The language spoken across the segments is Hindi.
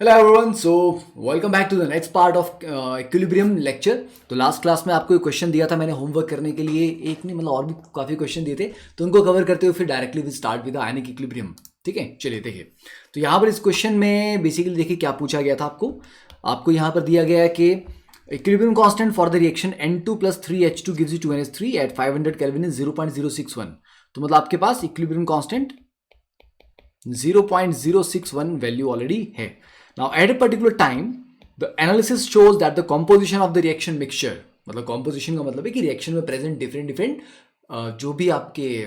Hello everyone, so welcome back to the next part of equilibrium lecture. तो लास्ट क्लास में आपको एक क्वेश्चन दिया था मैंने होमवर्क करने के लिए, एक नहीं मतलब और भी काफ़ी क्वेश्चन दिए थे, तो उनको कवर करते हुए फिर directly we start with ionic equilibrium. ठीक है, चलिए देखिए। तो यहाँ पर इस क्वेश्चन में बेसिकली देखिए क्या पूछा गया था आपको यहाँ पर दिया गया है कि equilibrium constant for the reaction N2 + 3H2 gives you 2NH3 at 500 Kelvin is 0.061। तो मतलब आपके पास इक्विलिब्रियम कांस्टेंट 0.061 वैल्यू ऑलरेडी है। Now at a particular time the analysis shows that the composition of the reaction mixture, मतलब composition का मतलब है कि रिएक्शन में प्रेजेंट डिफरेंट जो भी आपके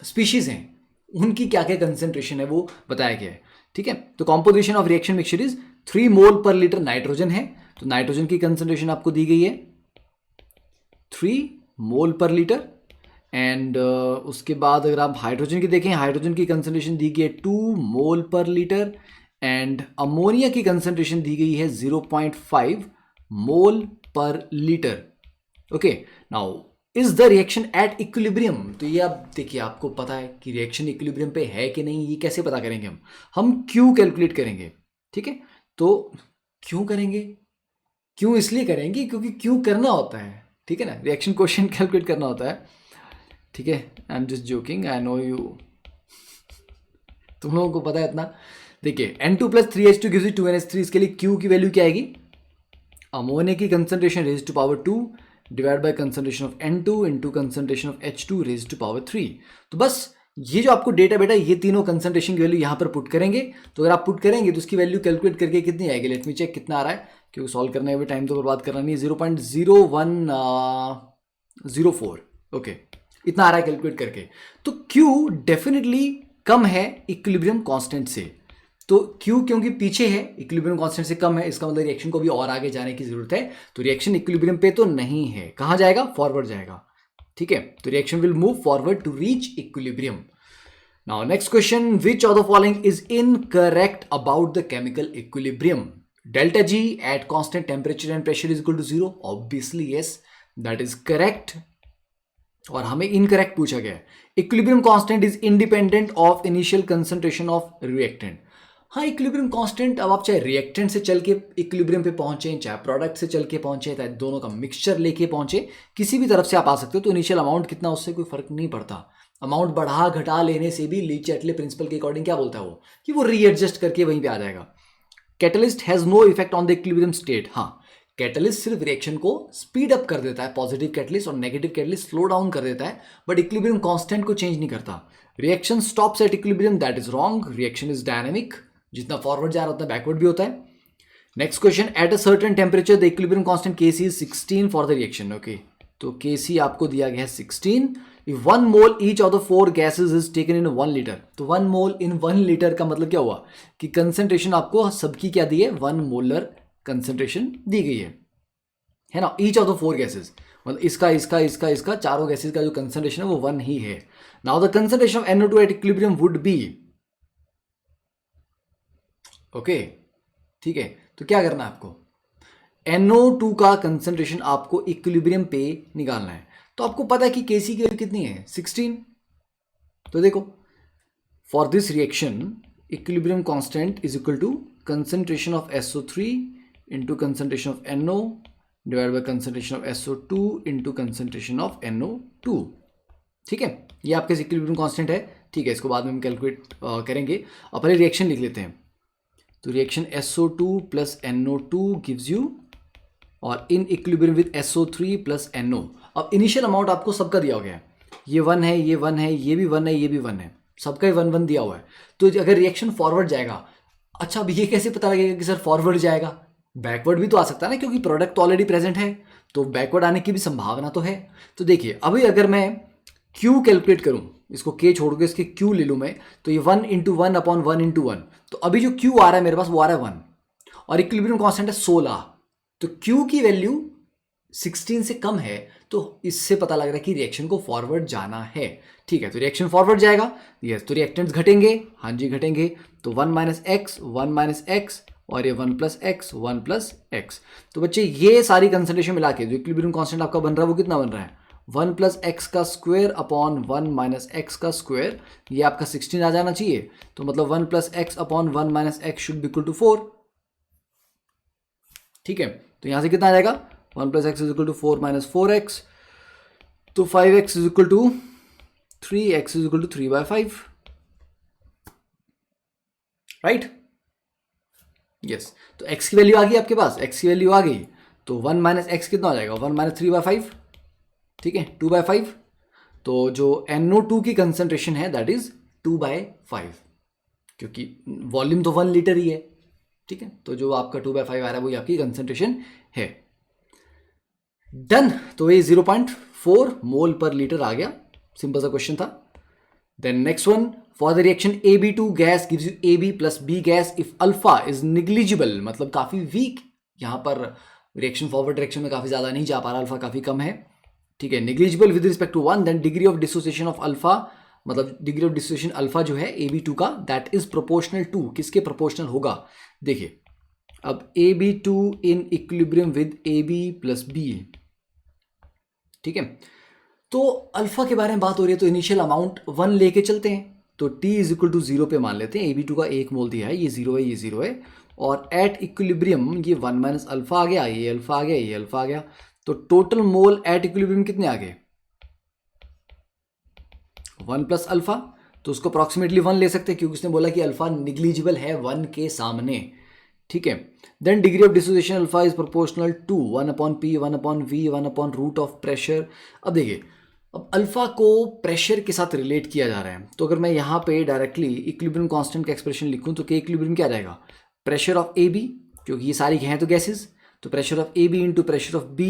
स्पीशीज हैं उनकी क्या क्या कंसेंट्रेशन है वो बताया गया है। ठीक है, तो composition of reaction mixture is 3 मोल पर लीटर नाइट्रोजन है, तो नाइट्रोजन की कंसेंट्रेशन आपको दी गई है 3 मोल पर लीटर। एंड उसके बाद अगर आप हाइड्रोजन की देखें, हाइड्रोजन की कंसेंट्रेशन दी गई है 2 मोल पर लीटर। एंड अमोनिया की कंसेंट्रेशन दी गई है 0.5 मोल पर litre. Okay, now is the reaction at equilibrium. तो ये आप देखिए, आपको पता है कि रिएक्शन इक्विलिब्रियम पे है कि नहीं, ये कैसे पता करेंगे हम क्यू कैलकुलेट करेंगे। ठीक है, तो क्यों करेंगे, क्यों इसलिए करेंगे क्योंकि क्यों करना होता है। ठीक है ना, रिएक्शन क्वेश्चन कैलकुलेट करना होता है। ठीक है, I am just joking, I know you, तुम लोगों को पता है इतना। देखिए N2 + 3H2 gives you 2NH3, इसके लिए Q की वैल्यू क्या आएगी, अमोनिया की concentration raise to power 2 divide by concentration of N2 into concentration of H2 raise to power 3। तो बस ये जो आपको डेटा बेटा, ये तीनों कंसंट्रेशन की वैल्यू यहाँ पर पुट करेंगे। तो अगर आप पुट करेंगे तो उसकी वैल्यू कैलकुलेट करके कितनी आएगी, लेट मी चेक कितना आ रहा है, क्योंकि सॉल्व करने में टाइम तो बर्बाद करना नहीं है। 0.0104, ओके, इतना आ रहा है कैलकुलेट करके। तो Q डेफिनेटली कम है इक्विलिब्रियम कांस्टेंट से। तो Q क्योंकि पीछे है, इक्विलिब्रियम कांस्टेंट से कम है, इसका मतलब रिएक्शन को भी और आगे जाने की जरूरत है। तो रिएक्शन इक्विलिब्रियम पे तो नहीं है, कहां जाएगा, फॉरवर्ड जाएगा। ठीक है, तो reaction will move forward to reach equilibrium. Now next question, which of the following is incorrect about the chemical equilibrium. Delta G at constant temperature and pressure is equal to 0, obviously yes, that is correct. और हमें इनकरेक्ट पूछा गया है, equilibrium constant is independent of initial concentration of reactant. हाँ, इक्विलिब्रियम कांस्टेंट, अब आप चाहे रिएक्टेंट से चल के इक्विलिब्रियम पे पहुंचे, चाहे प्रोडक्ट से चल के पहुंचे, चाहे दोनों का मिक्सचर लेके पहुंचे, किसी भी तरफ से आप आ सकते हो। तो इनिशियल अमाउंट कितना, उससे कोई फर्क नहीं पड़ता। अमाउंट बढ़ा घटा लेने से भी ली-चैटले प्रिंसिपल के अकॉर्डिंग क्या बोलता है वो, कि वो रीएडजस्ट करके वहीं पे आ जाएगा। Catalyst has no effect on the equilibrium state. हाँ, कैटलिस्ट सिर्फ रिएक्शन को स्पीड अप कर देता है, पॉजिटिव कैटलिस्ट, और नेगेटिव कैटलिस्ट स्लो डाउन कर देता है, बट इक्विलिब्रियम कांस्टेंट को चेंज नहीं करता। Reaction stops at equilibrium, that is wrong. Reaction is dynamic, जितना फॉरवर्ड जा रहा है उतना बैकवर्ड भी होता है। Next question, at a certain temperature the equilibrium constant Kc is 16 for the reaction. Okay, तो Kc आपको दिया गया है 16। If 1 mole each of the 4 gases is taken in 1 liter, तो 1 mole in 1 liter का मतलब क्या हुआ कि कंसेंट्रेशन आपको सबकी क्या दी है, 1 मोलर कंसेंट्रेशन दी गई है ना। ईच ऑफ द 4 गैसेज, मतलब इसका चारों गैसेज का जो कंसेंट्रेशन है वो 1 ही है। Now the concentration of NO2 at equilibrium would be, okay, ठीक है। तो क्या करना है आपको, NO2 का कंसेंट्रेशन आपको इक्विलिब्रियम पे निकालना है। तो आपको पता है कि Kc की वैल्यू कितनी है, 16। तो देखो, for this reaction equilibrium constant is equal to concentration of SO3 into concentration of NO divide by concentration of SO2 into concentration of NO2। ठीक है, ये आपके इक्विलिब्रियम कांस्टेंट है। ठीक है, इसको बाद में हम कैलकुलेट करेंगे, और पहले रिएक्शन लिख लेते हैं। तो reaction SO2 + NO2 gives you, और इन इक्विलिब्रियम विद SO3 + NO। अब इनिशियल अमाउंट आपको सबका दिया गया है, ये 1 है, ये 1 है, ये भी 1 है, ये भी 1 है, सबका ही 1 1 दिया हुआ है। तो अगर रिएक्शन फॉरवर्ड जाएगा, अच्छा अब ये कैसे पता लगेगा कि सर फॉरवर्ड जाएगा, बैकवर्ड भी तो आ सकता है ना, क्योंकि प्रोडक्ट तो ऑलरेडी प्रेजेंट है, तो बैकवर्ड आने की भी संभावना तो है। तो देखिए, अभी अगर मैं Q कैलकुलेट करूं, इसको K छोड़ के इसके Q ले लूं मैं, तो ये 1 × 1 / 1 × 1, तो अभी जो Q आ रहा है मेरे पास वो आ रहा है 1, और इक्विलिब्रियम कांस्टेंट है 16। तो Q की वैल्यू 16 से कम है, तो इससे पता लग रहा है कि रिएक्शन को फॉरवर्ड जाना है। ठीक है, तो रिएक्शन फॉरवर्ड जाएगा, यस, तो रिएक्टेंट्स घटेंगे, हाँ जी घटेंगे। तो 1 - x 1 - x, और ये 1 + x 1 + x। तो बच्चे ये सारी कंसंट्रेशन मिला के जो इक्विलिब्रियम कांस्टेंट आपका बन रहा है वो कितना बन रहा है, 1 + x का स्क्वायर अपॉन 1 - x का स्क्वायर, ये आपका 16 आ जाना चाहिए। तो मतलब 1 + x upon 1 - x should be equal to 4। ठीक है, तो यहाँ से कितना आ जाएगा 1 + x = 4 - 4x, तो 5x = 3, x = 3/5, राइट। यस, तो x की वैल्यू आ गई आपके पास, x की वैल्यू आ गई, तो 1 - x कितना हो जाएगा 1 - 3/5, ठीक है 2/5। तो जो NO2 की कंसंट्रेशन है दैट इज 2/5, क्योंकि वॉल्यूम तो 1 लीटर ही है, ठीक है, तो जो आपका 2/5 आ रहा है वही आपकी कंसंट्रेशन है। डन, तो ये 0.4 मोल पर लीटर आ गया, सिंपल सा क्वेश्चन था। Then next one, for the reaction AB2 gas gives you AB + B gas if alpha is negligible, मतलब काफी वीक, यहां पर रिएक्शन फॉरवर्ड डायरेक्शन में काफी ज्यादा नहीं जा पा रहा, अल्फा काफी कम है, ठीक है, negligible with respect to 1, then degree of dissociation of alpha, मतलब डिग्री ऑफ डिसोसिएशन अल्फा जो है AB2 का दैट इज प्रोपोर्शनल टू, किसके प्रोपोर्शनल होगा, देखिए अब AB2 in equilibrium with AB + B, ठीक है, तो अल्फा के बारे में बात हो रही है, तो इनिशियल अमाउंट 1 लेके चलते हैं, तो T = 0 पे मान लेते हैं, AB2 का 1 मोल दिया है, ये 0 है, ये 0 है, और एट इक्विलिब्रियम ये 1 - अल्फा आ गया, ये अल्फा आ गया, ये अल्फा आ गया, तो टोटल मोल एट इक्विलिब्रियम कितने आ गए 1 + अल्फा, तो उसको अप्रॉक्सीमेटली 1 ले सकते हैं क्योंकि उसने बोला कि अल्फा निग्लिजिबल है 1 के सामने, ठीक है। Then degree of dissociation alpha is proportional to 1/p 1/v 1/रूट ऑफ प्रेशर। अब देखिए, अब अल्फा को प्रेशर के साथ रिलेट किया जा रहा है, तो अगर मैं यहाँ पे डायरेक्टली इक्विलिब्रियम कांस्टेंट का एक्सप्रेशन लिखूँ तो के इक्विलिब्रियम क्या आ जाएगा, प्रेशर ऑफ AB, क्योंकि ये सारी हैं तो गैसेस, तो pressure of AB into pressure of B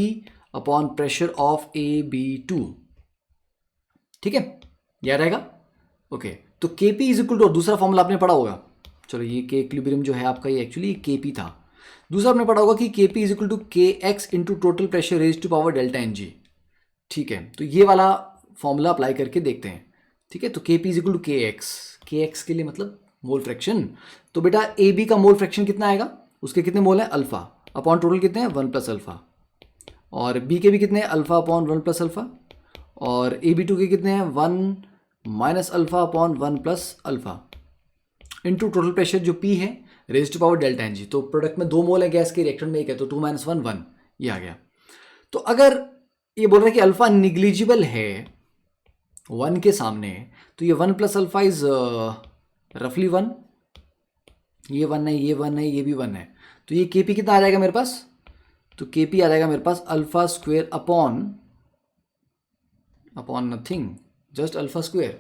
upon pressure of AB2, ठीक है, याद रहेगा, ओके। तो Kp इज इक्वल टू, दूसरा फॉर्मूला आपने पढ़ा होगा, चलो ये के इक्विलिब्रियम जो है आपका ये एक्चुअली Kp था, दूसरा आपने पढ़ा होगा कि Kp is equal to Kx into total pressure raise to power delta Ng, ठीक है, तो ये वाला फॉर्मूला अप्लाई करके देखते हैं, ठीक है। तो Kp is equal to Kx के लिए मतलब मोल फ्रैक्शन, तो बेटा AB का मोल फ्रैक्शन कितना आएगा, उसके कितने मोल है अल्फा, अपॉन टोटल कितने हैं 1 + अल्फा, और B के भी कितने हैं अल्फा अपॉन 1 + अल्फा, और AB2 के कितने हैं 1 - alpha upon 1 + alpha, into total pressure जो P है raise to power delta Ng, तो प्रोडक्ट में 2 मोल है गैस के, रिएक्टेंट में 1 है, तो 2 - 1 1, ये आ गया। तो अगर ये बोल रहा है कि अल्फा निग्लिजिबल है 1 के सामने, तो ये 1 + अल्फा इज रफली 1, ये 1 है, ये 1 है, ये भी 1 है, तो ये Kp कितना आ जाएगा मेरे पास, तो Kp आ जाएगा मेरे पास alpha square upon nothing, just alpha square,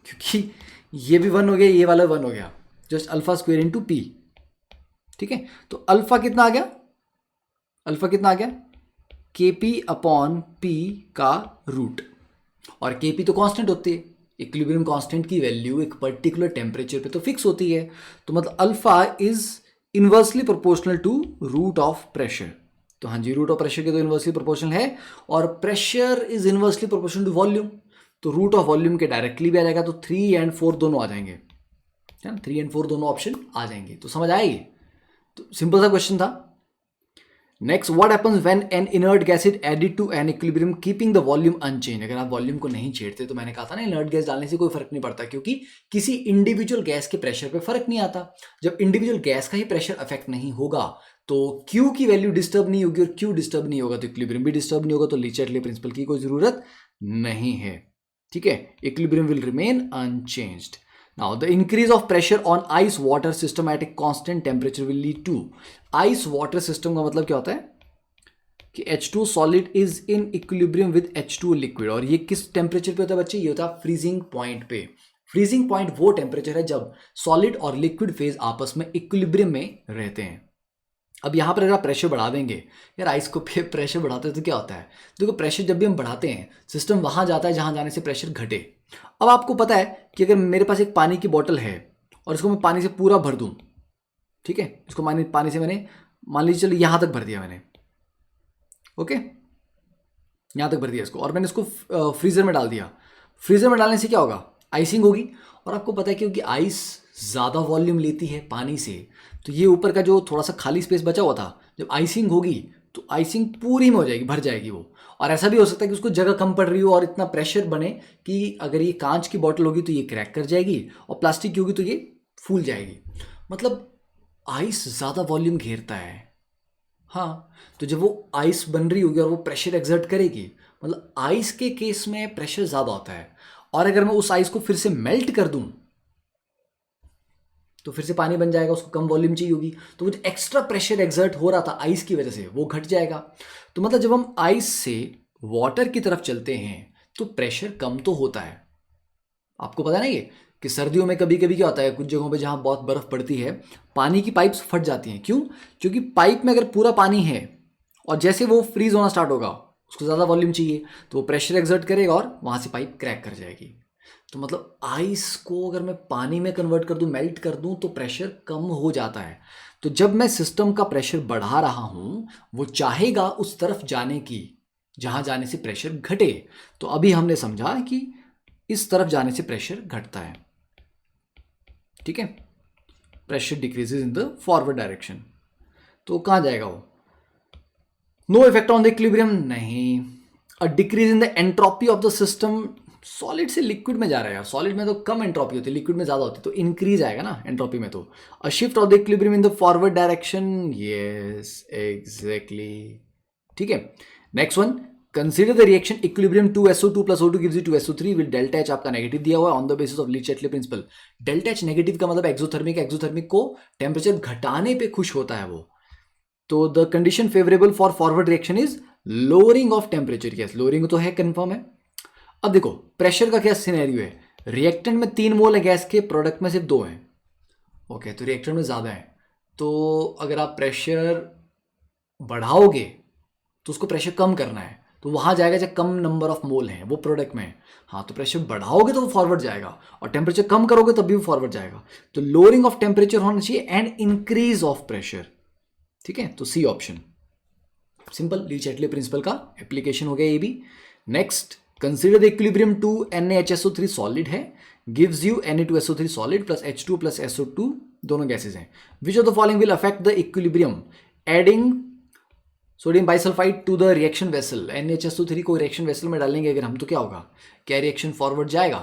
क्योंकि ये भी 1 हो गया, ये वाला 1 हो गया, just alpha square into P, ठीक है। तो अल्फा कितना आ गया, अल्फा कितना आ गया Kp अपॉन P का रूट, और Kp तो कांस्टेंट होती है, इक्विलिब्रियम कांस्टेंट की वैल्यू एक पर्टिकुलर टेम्परेचर पे तो फिक्स होती है, तो मतलब alpha is inversely proportional to root of pressure, तो हाँ जी रूट ऑफ प्रेशर के तो इनवर्सली प्रोपोर्शनल है, और pressure is inversely proportional to volume, तो रूट ऑफ वॉल्यूम के डायरेक्टली भी आ जाएगा, तो 3 और 4 दोनों आ जाएंगे, 3 और 4 दोनों ऑप्शन आ जाएंगे, तो समझ आएगी, तो सिंपल सा क्वेश्चन था। Next, what happens when an inert gas is added to an equilibrium keeping the volume unchange, अगर आप वॉल्यूम को नहीं छेड़ते, तो मैंने कहा था ना इनर्ट गैस डालने से कोई फर्क नहीं पड़ता, क्योंकि किसी इंडिविजुअल गैस के प्रेशर पे फर्क नहीं आता, जब इंडिविजुअल गैस का ही प्रेशर अफेक्ट नहीं होगा तो Q की वैल्यू डिस्टर्ब नहीं होगी, और Q डिस्टर्ब नहीं होगा तो इक्विलिब्रियम भी डिस्टर्ब नहीं होगा, तो ली चार्टले प्रिंसिपल की कोई जरूरत नहीं है, ठीक है, equilibrium will remain unchanged. Now, the increase of pressure on ice water system at a constant temperature will lead to, ice water system का मतलब क्या होता है कि H2 solid is in equilibrium with H2 liquid, और ये किस टेम्परेचर पे होता है बच्चे, ये होता है फ्रीजिंग पॉइंट पे। फ्रीजिंग पॉइंट वो टेम्परेचर है जब सॉलिड और लिक्विड फेज आपस में इक्विलिब्रियम में रहते हैं। अब यहाँ पर अगर आप प्रेशर बढ़ा देंगे, यार आइस को प्रेशर बढ़ाते हैं तो क्या होता है, देखो प्रेशर जब भी हम बढ़ाते हैं सिस्टम वहाँ जाता है जहाँ जाने से प्रेशर घटे। अब आपको पता है कि अगर मेरे पास एक पानी की बोतल है और इसको मैं पानी से पूरा भर दूँ, ठीक है, इसको पानी से मैंने मान लीजिए चलो यहाँ तक भर दिया मैंने, ओके, यहाँ तक भर दिया इसको, और मैंने इसको फ्रीजर में डाल दिया। फ्रीजर में डालने से क्या होगा, आइसिंग होगी, और आपको पता है क्योंकि आइस ज़्यादा वॉल्यूम लेती है पानी से, तो ये ऊपर का जो थोड़ा सा खाली स्पेस बचा हुआ था, जब आइसिंग होगी तो आइसिंग पूरी में हो जाएगी, भर जाएगी वो। और ऐसा भी हो सकता है कि उसको जगह कम पड़ रही हो और इतना प्रेशर बने कि अगर ये कांच की बोतल होगी तो ये क्रैक कर जाएगी, और प्लास्टिक की होगी तो ये फूल जाएगी। मतलब आइस ज़्यादा वॉल्यूम घेरता है, हाँ, तो जब वो आइस बन रही होगी और वो प्रेशर एक्सर्ट करेगी, मतलब आइस के केस में प्रेशर ज़्यादा होता है, और अगर मैं उस आइस को फिर से मेल्ट कर दूं तो फिर से पानी बन जाएगा, उसको कम वॉल्यूम चाहिए होगी, तो वो जो एक्स्ट्रा प्रेशर एक्सर्ट हो रहा था आइस की वजह से वो घट जाएगा। तो मतलब जब हम आइस से वाटर की तरफ चलते हैं तो प्रेशर कम तो होता है। आपको पता है ना ये कि सर्दियों में कभी कभी क्या होता है, कुछ जगहों पे जहाँ बहुत बर्फ़ पड़ती है पानी की पाइप्स फट जाती हैं। क्यों? क्योंकि पाइप में अगर पूरा पानी है और जैसे वो फ्रीज होना स्टार्ट होगा, उसको ज़्यादा वॉल्यूम चाहिए, तो वो प्रेशर एक्सर्ट करेगा और वहाँ से पाइप क्रैक कर जाएगी। तो मतलब आइस को अगर मैं पानी में कन्वर्ट कर दूं, मेल्ट कर दूं, तो प्रेशर कम हो जाता है। तो जब मैं सिस्टम का प्रेशर बढ़ा रहा हूं, वो चाहेगा उस तरफ जाने की जहां जाने से प्रेशर घटे। तो अभी हमने समझा कि इस तरफ जाने से प्रेशर घटता है। ठीक है, pressure decreases in the forward direction. तो कहां जाएगा वो? No effect on the equilibrium, नहीं। A decrease in the entropy of the system, solid से लिक्विड में जा रहा है यार, सॉलिड में तो कम एंट्रोपी होती है, लिक्विड में ज़्यादा होती है, तो इंक्रीज आएगा ना एंट्रोपी में। तो a shift of the equilibrium in the forward direction, yes exactly. ठीक है, next one, consider the reaction equilibrium 2SO2 plus O2 gives you 2SO3 with delta H आपका नेगेटिव दिया हुआ है on the basis of Le Chatelier principle. Delta H negative का मतलब एक्सोथर्मिक, एक्सोथर्मिक को टेम्परेचर घटाने पे खुश होता है वो। तो the condition favourable for forward reaction is lowering of temperature. Yes, lowering तो है, कंफर्म है। अब देखो प्रेशर का क्या सिनेरियो है, रिएक्टेंट में 3 मोल है गैस के, प्रोडक्ट में सिर्फ 2 हैं। ओके, तो रिएक्टेंट में ज़्यादा है, तो अगर आप प्रेशर बढ़ाओगे तो उसको प्रेशर कम करना है, तो वहाँ जाएगा जब कम नंबर ऑफ मोल हैं वो प्रोडक्ट में। हाँ, तो प्रेशर बढ़ाओगे तो वो फॉरवर्ड जाएगा, और टेम्परेचर कम करोगे तब भी वो फॉरवर्ड जाएगा। तो लोअरिंग ऑफ टेम्परेचर होना चाहिए एंड इंक्रीज ऑफ प्रेशर। ठीक है, तो C option, simple Le Chatelier principle का एप्लीकेशन हो गया ये भी। Next, consider the equilibrium 2 NaHSO3 solid है, gives you Na2SO3 solid plus H2 plus SO2, दोनों गैसेज हैं। Which of the following will affect the equilibrium? Adding sodium bisulphite to the reaction vessel. NaHSO3 को रिएक्शन वेसल में डालेंगे अगर हम, तो क्या होगा? क्या रिएक्शन फॉरवर्ड जाएगा?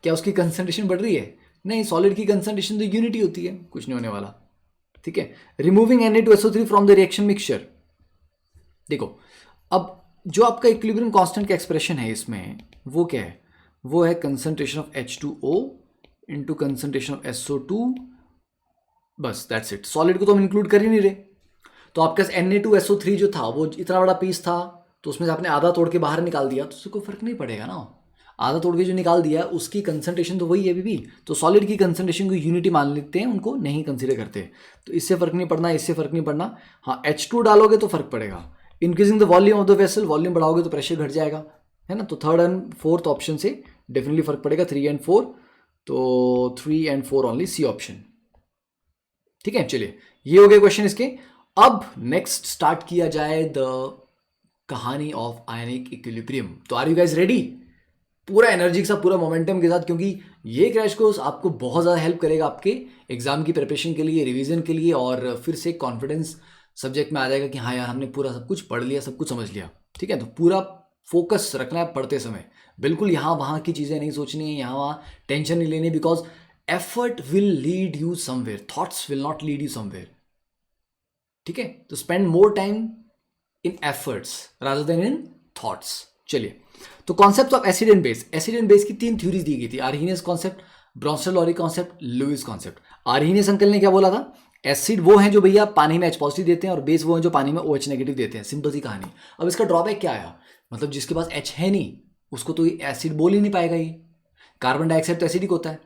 क्या उसकी कंसंट्रेशन बढ़ रही है? नहीं, सॉलिड की कंसंट्रेशन तो यूनिटी होती है, कुछ नहीं होने वाला। ठीक है, removing Na2SO3 from the reaction mixture. देखो अब जो आपका इक्विलिब्रियम कांस्टेंट का एक्सप्रेशन है इसमें, वो क्या है? वो है concentration of H2O into concentration of SO2, बस दैट्स इट। सॉलिड को तो हम इंक्लूड कर ही नहीं रहे। तो आपके पास Na2SO3 जो था वो इतना बड़ा पीस था, तो उसमें से आपने आधा तोड़ के बाहर निकाल दिया, तो उससे कोई फर्क नहीं पड़ेगा ना। आधा तोड़ के जो निकाल दिया उसकी कंसंट्रेशन तो वही है अभी भी, तो सॉलिड की कंसंट्रेशन को यूनिटी मान लेते हैं, उनको नहीं कंसीडर करते। तो इससे फर्क नहीं पड़ना, इससे फर्क नहीं पड़ना। हाँ, H2 डालोगे तो फर्क पड़ेगा। Increasing the volume of the vessel, volume बढ़ाओगे तो प्रेशर घट जाएगा, है ना। तो थर्ड एंड फोर्थ ऑप्शन से डेफिनेटली फर्क पड़ेगा, 3 एंड 4। तो 3 एंड 4 ओनली, सी ऑप्शन। ठीक है, चलिए ये हो गए क्वेश्चन इसके। अब नेक्स्ट स्टार्ट किया जाए द कहानी ऑफ आयनिक इक्विलिब्रियम। तो आर यू गाइस रेडी? पूरा एनर्जी के साथ, पूरा मोमेंटम के साथ, क्योंकि ये क्रैश कोर्स आपको बहुत ज़्यादा हेल्प करेगा आपके एग्जाम की प्रिपरेशन के लिए, रिवीजन के लिए, और फिर से कॉन्फिडेंस सब्जेक्ट में आ जाएगा कि हाँ यार हमने पूरा सब कुछ पढ़ लिया, सब कुछ समझ लिया। ठीक है, तो पूरा फोकस रखना है पढ़ते समय, बिल्कुल यहाँ वहाँ की चीज़ें नहीं सोचनी है, यहाँ वहाँ टेंशन नहीं लेनी, because effort will lead you somewhere, thoughts will not lead you somewhere. ठीक है, तो spend more time in efforts rather than in thoughts. चलिए, तो concept of acid and base. Acid and base की 3 थ्योरीज दी गई थी, Arrhenius concept, Bronsted Lowry concept, Lewis concept. Arrhenius uncle ने क्या बोला था? एसिड वो हैं जो भैया पानी में H पॉजिटिव देते हैं, और बेस वो हैं जो पानी में OH नेगेटिव देते हैं। सिंपल सी कहानी। अब इसका ड्रॉबैक क्या आया? मतलब जिसके पास H है नहीं उसको तो एसिड बोल ही नहीं पाएगा। ये कार्बन डाइऑक्साइड तो एसिडिक होता है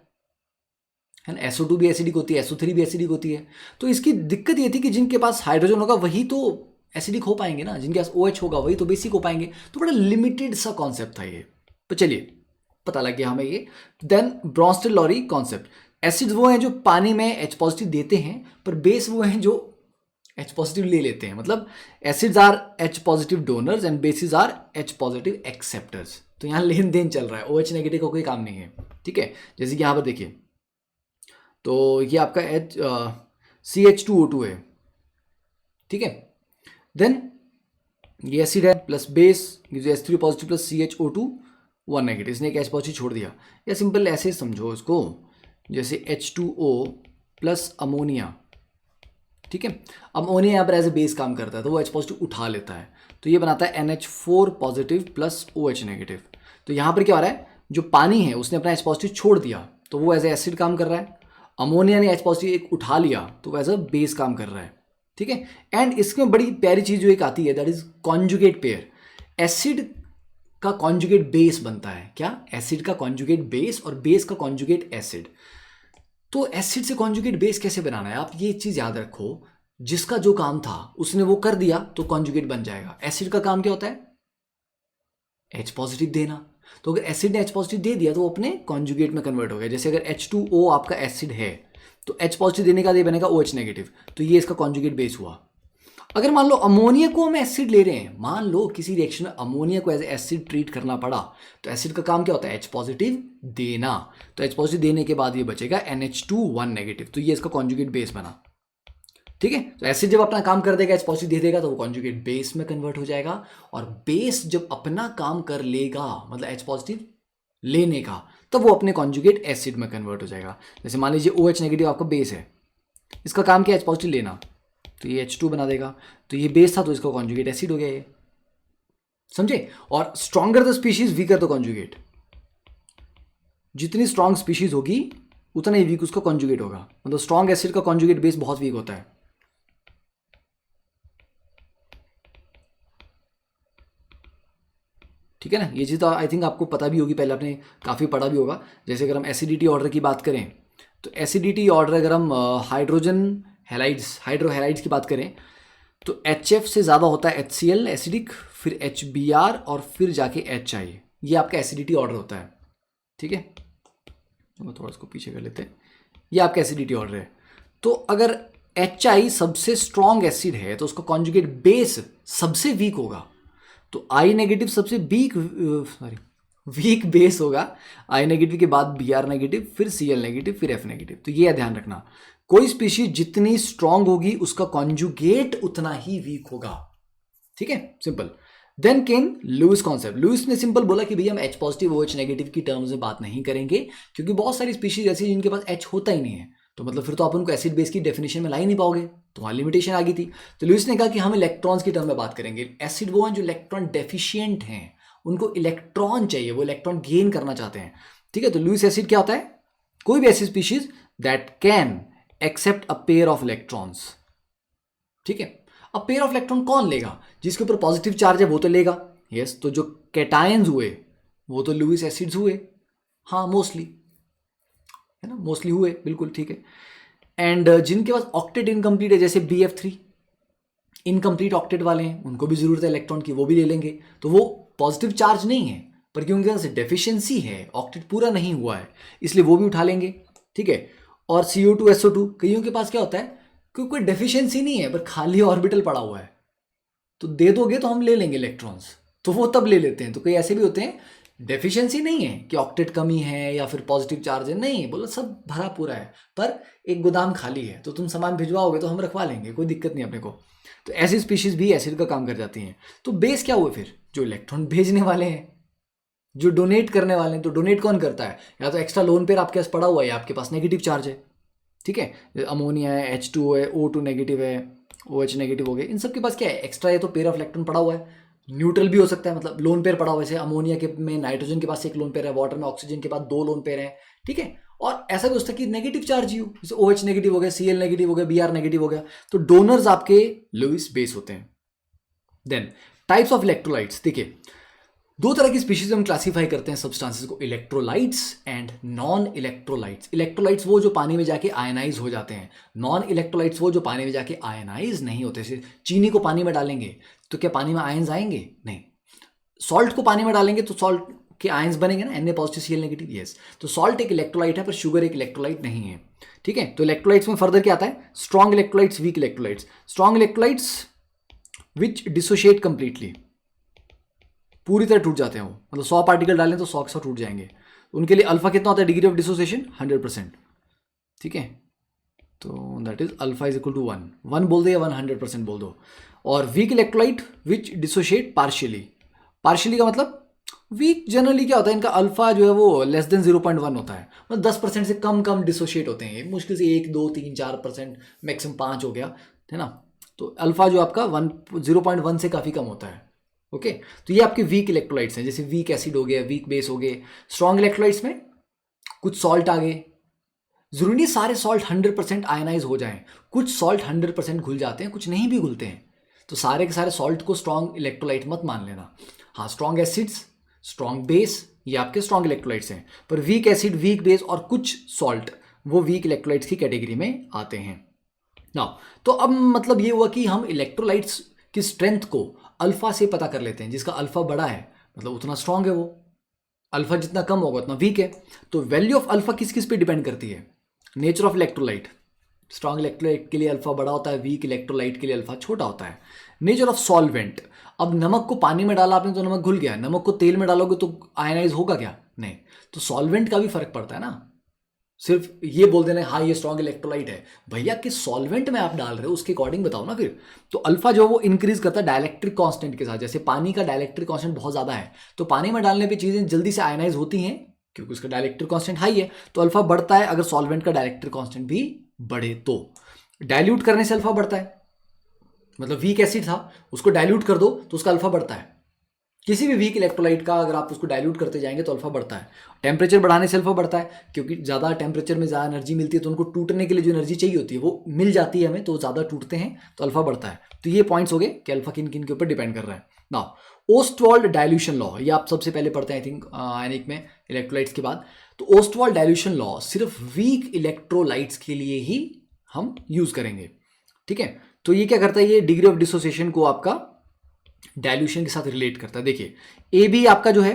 ना, SO2 भी एसिडिक होती है, SO3 भी एसिडिक होती है। तो इसकी दिक्कत ये थी कि जिनके पास हाइड्रोजन होगा वही तो एसिडिक हो पाएंगे ना, जिनके पास OH होगा वही तो बेसिक हो पाएंगे। तो बड़ा लिमिटेड सा कॉन्सेप्ट था ये। तो चलिए पता लग गया हमें ये। देन ब्रॉन्स्टर-लॉरी कॉन्सेप्ट, एसिड्स वो हैं जो पानी में H पॉजिटिव देते हैं, पर बेस वो हैं जो H पॉजिटिव ले लेते हैं। मतलब acids are H positive donors and bases are H positive acceptors. तो यहाँ लेन देन चल रहा है, OH नेगेटिव का कोई काम नहीं है। ठीक है, जैसे कि यहाँ पर देखिए, तो ये आपका CH2O2 है। ठीक है, देन ये एसिड है plus base H3 positive plus CHO2 1 negative, इसने एक H पॉजिटिव छोड़ दिया। या सिंपल ऐसे समझो इसको, जैसे H2O प्लस अमोनिया, ठीक है। अमोनिया यहाँ पर एज ए बेस काम करता है तो वो H पॉजिटिव उठा लेता है, तो ये बनाता है NH4 positive plus OH negative. तो यहाँ पर क्या हो रहा है, जो पानी है उसने अपना H पॉजिटिव छोड़ दिया तो वो एज ए एसिड काम कर रहा है, अमोनिया ने H पॉजिटिव एक उठा लिया तो वो एज अ बेस काम कर रहा है, ठीक है। एंड इसमें बड़ी प्यारी चीज़ जो एक आती है that is conjugate pair. Acid का कॉन्जुगेट बेस बनता है, क्या, एसिड का कॉन्जुगेट बेस और बेस का कॉन्जुगेट एसिड। तो एसिड से कॉन्जुगेट बेस कैसे बनाना है, आप ये चीज़ याद रखो, जिसका जो काम था उसने वो कर दिया तो कॉन्जुगेट बन जाएगा। एसिड का काम क्या होता है, H पॉजिटिव देना, तो अगर एसिड ने H पॉजिटिव दे दिया तो वो अपने कॉन्जुगेट में कन्वर्ट हो गया। जैसे अगर H2O आपका एसिड है तो H पॉजिटिव देने का ये बनेगा OH नेगेटिव, तो ये इसका कॉन्जुगेट बेस हुआ। अगर मान लो अमोनिया को हम एसिड ले रहे हैं, मान लो किसी रिएक्शन में अमोनिया को एज एसिड ट्रीट करना पड़ा, तो एसिड का काम क्या होता है, H पॉजिटिव देना, तो H पॉजिटिव देने के बाद ये बचेगा NH2 नेगेटिव, तो ये इसका कॉन्जुगेट बेस बना, ठीक है। तो एसिड जब अपना काम कर देगा, H पॉजिटिव दे देगा तो वो कॉन्जुगेट बेस में कन्वर्ट हो जाएगा, और बेस जब अपना काम कर लेगा मतलब H पॉजिटिव लेने का, तब वो अपने कॉन्जुगेट एसिड में कन्वर्ट हो जाएगा। जैसे मान लीजिए OH नेगेटिव आपका बेस है, इसका काम क्या है, H पॉजिटिव लेना, तो ये H2 बना देगा, तो ये बेस था तो इसका कॉन्जुगेट एसिड हो गया ये, समझे। और stronger the species weaker the conjugate, जितनी स्ट्रॉन्ग स्पीशीज होगी उतना ही वीक उसका कॉन्जुगेट होगा, मतलब स्ट्रॉन्ग एसिड का कॉन्जुगेट बेस बहुत वीक होता है, ठीक है ना। ये चीज़ तो आई थिंक आपको पता भी होगी, पहले आपने काफ़ी पढ़ा भी होगा। जैसे अगर हम एसिडिटी ऑर्डर की बात करें तो एसिडिटी ऑर्डर अगर हम हाइड्रोजन हैलाइड्स हाइड्रोहैलाइड्स की बात करें तो HF से ज़्यादा होता है HCl एसिडिक, फिर HBr और फिर जाके HI, ये आपका एसिडिटी ऑर्डर होता है, ठीक है। तो थोड़ा इसको पीछे कर लेते हैं, ये आपका एसिडिटी ऑर्डर है। तो अगर HI सबसे स्ट्रॉन्ग एसिड है तो उसका कॉन्जुगेट बेस सबसे वीक होगा, तो I नेगेटिव सबसे वीक बेस होगा, I नेगेटिव के बाद Br नेगेटिव, फिर Cl नेगेटिव, फिर F नेगेटिव। तो ये ध्यान रखना, कोई स्पीशीज जितनी स्ट्रांग होगी उसका कॉन्जुगेट उतना ही वीक होगा, ठीक है, simple. Then came Lewis concept. Lewis ने सिंपल बोला कि भैया हम H पॉजिटिव OH नेगेटिव की टर्म्स में बात नहीं करेंगे, क्योंकि बहुत सारी स्पीशीज ऐसी जिनके पास H होता ही नहीं है, तो मतलब फिर तो आप उनको एसिड बेस की डेफिनेशन में ला ही नहीं पाओगे, तो वहाँ लिमिटेशन आ गई थी। तो लुईस ने कहा कि हम इलेक्ट्रॉन्स की टर्म में बात करेंगे। एसिड वो हैं जो इलेक्ट्रॉन डेफिशिएंट हैं, उनको इलेक्ट्रॉन चाहिए, वो इलेक्ट्रॉन गेन करना चाहते हैं, ठीक है। तो लुईस एसिड क्या होता है, कोई भी ऐसी species that can accept a pair of electrons, ठीक है। अब पेयर ऑफ इलेक्ट्रॉन कौन लेगा, जिसके ऊपर पॉजिटिव चार्ज है वो तो लेगा, यस। तो जो कैटायंस हुए वो तो लुईस एसिड्स हुए, हाँ मोस्टली, है ना, मोस्टली हुए, बिल्कुल ठीक है। एंड जिनके पास ऑक्टेट इनकम्प्लीट है, जैसे BF3 इनकम्प्लीट ऑक्टेट वाले हैं, उनको भी जरूरत है इलेक्ट्रॉन की, वो भी ले लेंगे। तो वो पॉजिटिव चार्ज नहीं है पर क्योंकि उनके पास डेफिशिएंसी है, ऑक्टेट पूरा नहीं हुआ है, इसलिए वो भी उठा लेंगे, ठीक है। और CO2 SO2 कईयों के पास क्या होता है, क्योंकि कोई डेफिशिएंसी नहीं है पर खाली ऑर्बिटल पड़ा हुआ है, तो दे दोगे तो हम ले लेंगे इलेक्ट्रॉन्स, तो वो तब ले लेते हैं। तो कई ऐसे भी होते हैं डेफिशिएंसी नहीं है कि ऑक्टेट कमी है या फिर पॉजिटिव चार्ज है, नहीं, बोलो सब भरा पूरा है पर एक गोदाम खाली है, तो तुम सामान भिजवाओगे तो हम रखवा लेंगे, कोई दिक्कत नहीं अपने को। तो ऐसी स्पीशीज भी एसिड का काम कर जाती हैं। तो बेस क्या हुए फिर, जो इलेक्ट्रॉन भेजने वाले हैं, जो डोनेट करने वाले हैं। तो डोनेट कौन करता है, या तो एक्स्ट्रा लोन पेयर आपके पास पड़ा हुआ है या आपके पास नेगेटिव चार्ज है, ठीक है। अमोनिया है, H2O है, O2 नेगेटिव है, OH नेगेटिव हो गए, इन सब के पास क्या है, एक्स्ट्रा है तो पेयर ऑफ इलेक्ट्रॉन पड़ा हुआ है। न्यूट्रल भी हो सकता है, मतलब लोन पेयर पड़ा हुआ है, जैसे अमोनिया के में नाइट्रोजन के पास एक लोन पेयर है, वाटर में ऑक्सीजन के पास 2 लोन पेयर हैं, ठीक है। और ऐसा भी हो सकता है कि नेगेटिव चार्ज यू, जैसे OH नेगेटिव हो गया, Cl नेगेटिव हो गया, Br नेगेटिव हो गया, तो डोनर्स आपके लुईस बेस होते हैं। देन टाइप्स ऑफ इलेक्ट्रोलाइट्स, देखिए 2 तरह की स्पीशीज हम क्लासीफाई करते हैं सब्सटेंसेस को, electrolytes and non electrolytes. Electrolytes वो जो पानी में जाके आयनाइज हो जाते हैं, नॉन इलेक्ट्रोलाइट्स वो जो पानी में जाके आयनाइज नहीं होते। जैसे चीनी को पानी में डालेंगे तो क्या पानी में आयंस आएंगे, नहीं। सॉल्ट को पानी में डालेंगे तो सॉल्ट के आयंस बनेंगे ना, Na positive Cl negative, yes. तो सॉल्ट एक इलेक्ट्रोलाइट है पर शुगर एक इलेक्ट्रोलाइट नहीं है, ठीक है। तो इलेक्ट्रोलाइट्स में फर्दर क्या आता है, strong electrolytes, weak electrolytes. Strong electrolytes which dissociate completely, पूरी तरह टूट जाते हैं वो, मतलब 100 पार्टिकल डालें तो 100 टूट जाएंगे। उनके लिए अल्फा कितना होता है, डिग्री ऑफ डिसोसिएशन 100%, ठीक है। तो that is alpha is equal to 1 बोल दो या 100% बोल दो। और weak electrolyte which dissociate partially, partially का मतलब वीक जनरली क्या होता है, इनका अल्फा जो है वो लेस देन 0.1 होता है, मतलब 10% से कम डिसोशिएट होते हैं ये, मुश्किल से 1, 2, 3, 4%, मैक्सिमम 5 हो गया, है ना। तो अल्फा जो आपका 0.1 से काफ़ी कम होता है। ओके, तो ये आपके वीक इलेक्ट्रोलाइट्स हैं, जैसे वीक एसिड हो गया, वीक बेस हो गए। स्ट्रॉन्ग इलेक्ट्रोलाइट्स में कुछ सॉल्ट आ गए, जरूरी नहीं सारे सॉल्ट 100% आयनाइज हो जाएं, कुछ सॉल्ट 100% घुल जाते हैं, कुछ नहीं भी घुलते हैं। तो सारे के सारे सॉल्ट को स्ट्रॉन्ग इलेक्ट्रोलाइट मत मान लेना। हाँ, स्ट्रॉन्ग एसिड्स, स्ट्रॉन्ग बेस, ये आपके स्ट्रॉन्ग इलेक्ट्रोलाइट्स हैं। पर वीक एसिड, वीक बेस और कुछ सॉल्ट वो वीक इलेक्ट्रोलाइट्स की कैटेगरी में आते हैं ना। तो अब मतलब ये हुआ कि हम इलेक्ट्रोलाइट्स की स्ट्रेंथ को अल्फा से पता कर लेते हैं। जिसका अल्फा बड़ा है मतलब उतना स्ट्रांग है वो, अल्फा जितना कम होगा उतना वीक है। तो वैल्यू ऑफ अल्फा किस किस पे डिपेंड करती है? Nature of electrolyte, strong electrolyte के लिए अल्फा बड़ा होता है, वीक इलेक्ट्रोलाइट के लिए अल्फा छोटा होता है। नेचर ऑफ सॉल्वेंट, अब नमक को पानी में डाला आपने तो नमक घुल गया, नमक को तेल में डालोगे तो आयनाइज होगा क्या? नहीं। तो सॉल्वेंट का भी फर्क पड़ता है ना। सिर्फ ये बोल देना हाँ ये स्ट्रॉन्ग इलेक्ट्रोलाइट है, भैया किस सॉल्वेंट में आप डाल रहे हो उसके अकॉर्डिंग बताओ ना फिर। तो अल्फा जो वो इंक्रीज करता है डाइलेक्ट्रिक कांस्टेंट के साथ। जैसे पानी का डाइलेक्ट्रिक कांस्टेंट बहुत ज्यादा है तो पानी में डालने पे चीजें जल्दी से आयनाइज होती हैं क्योंकि उसका डाइलेक्ट्रिक कांस्टेंट हाई है। तो अल्फा बढ़ता है अगर सॉल्वेंट का डाइलेक्ट्रिक कांस्टेंट भी बढ़े तो। डाइल्यूट करने से अल्फा बढ़ता है, मतलब वीक एसिड था उसको डाइल्यूट कर दो तो उसका अल्फा बढ़ता है। किसी भी वीक इलेक्ट्रोलाइट का अगर आप उसको डाइल्यूट करते जाएंगे तो अल्फा बढ़ता है। टेम्परेचर बढ़ाने से अल्फा बढ़ता है क्योंकि ज़्यादा टेम्परेचर में ज़्यादा एनर्जी मिलती है तो उनको टूटने के लिए जो एनर्जी चाहिए होती है वो मिल जाती है हमें, तो ज़्यादा टूटते हैं तो अल्फा बढ़ता है। तो ये पॉइंट्स हो गए कि अल्फा किन किन के ऊपर डिपेंड कर रहा है ना। ओस्टवाल्ड डाइल्यूशन लॉ, ये आप सबसे पहले पढ़ते हैं आई थिंक आयनिक में इलेक्ट्रोलाइट्स के बाद। तो ओस्टवाल्ड डाइल्यूशन लॉ सिर्फ वीक इलेक्ट्रोलाइट्स के लिए ही हम यूज़ करेंगे, ठीक है। तो ये क्या करता है, ये डिग्री ऑफ डिसोसिएशन को आपका डाइल्यूशन के साथ रिलेट करता है। देखिए ए बी आपका जो है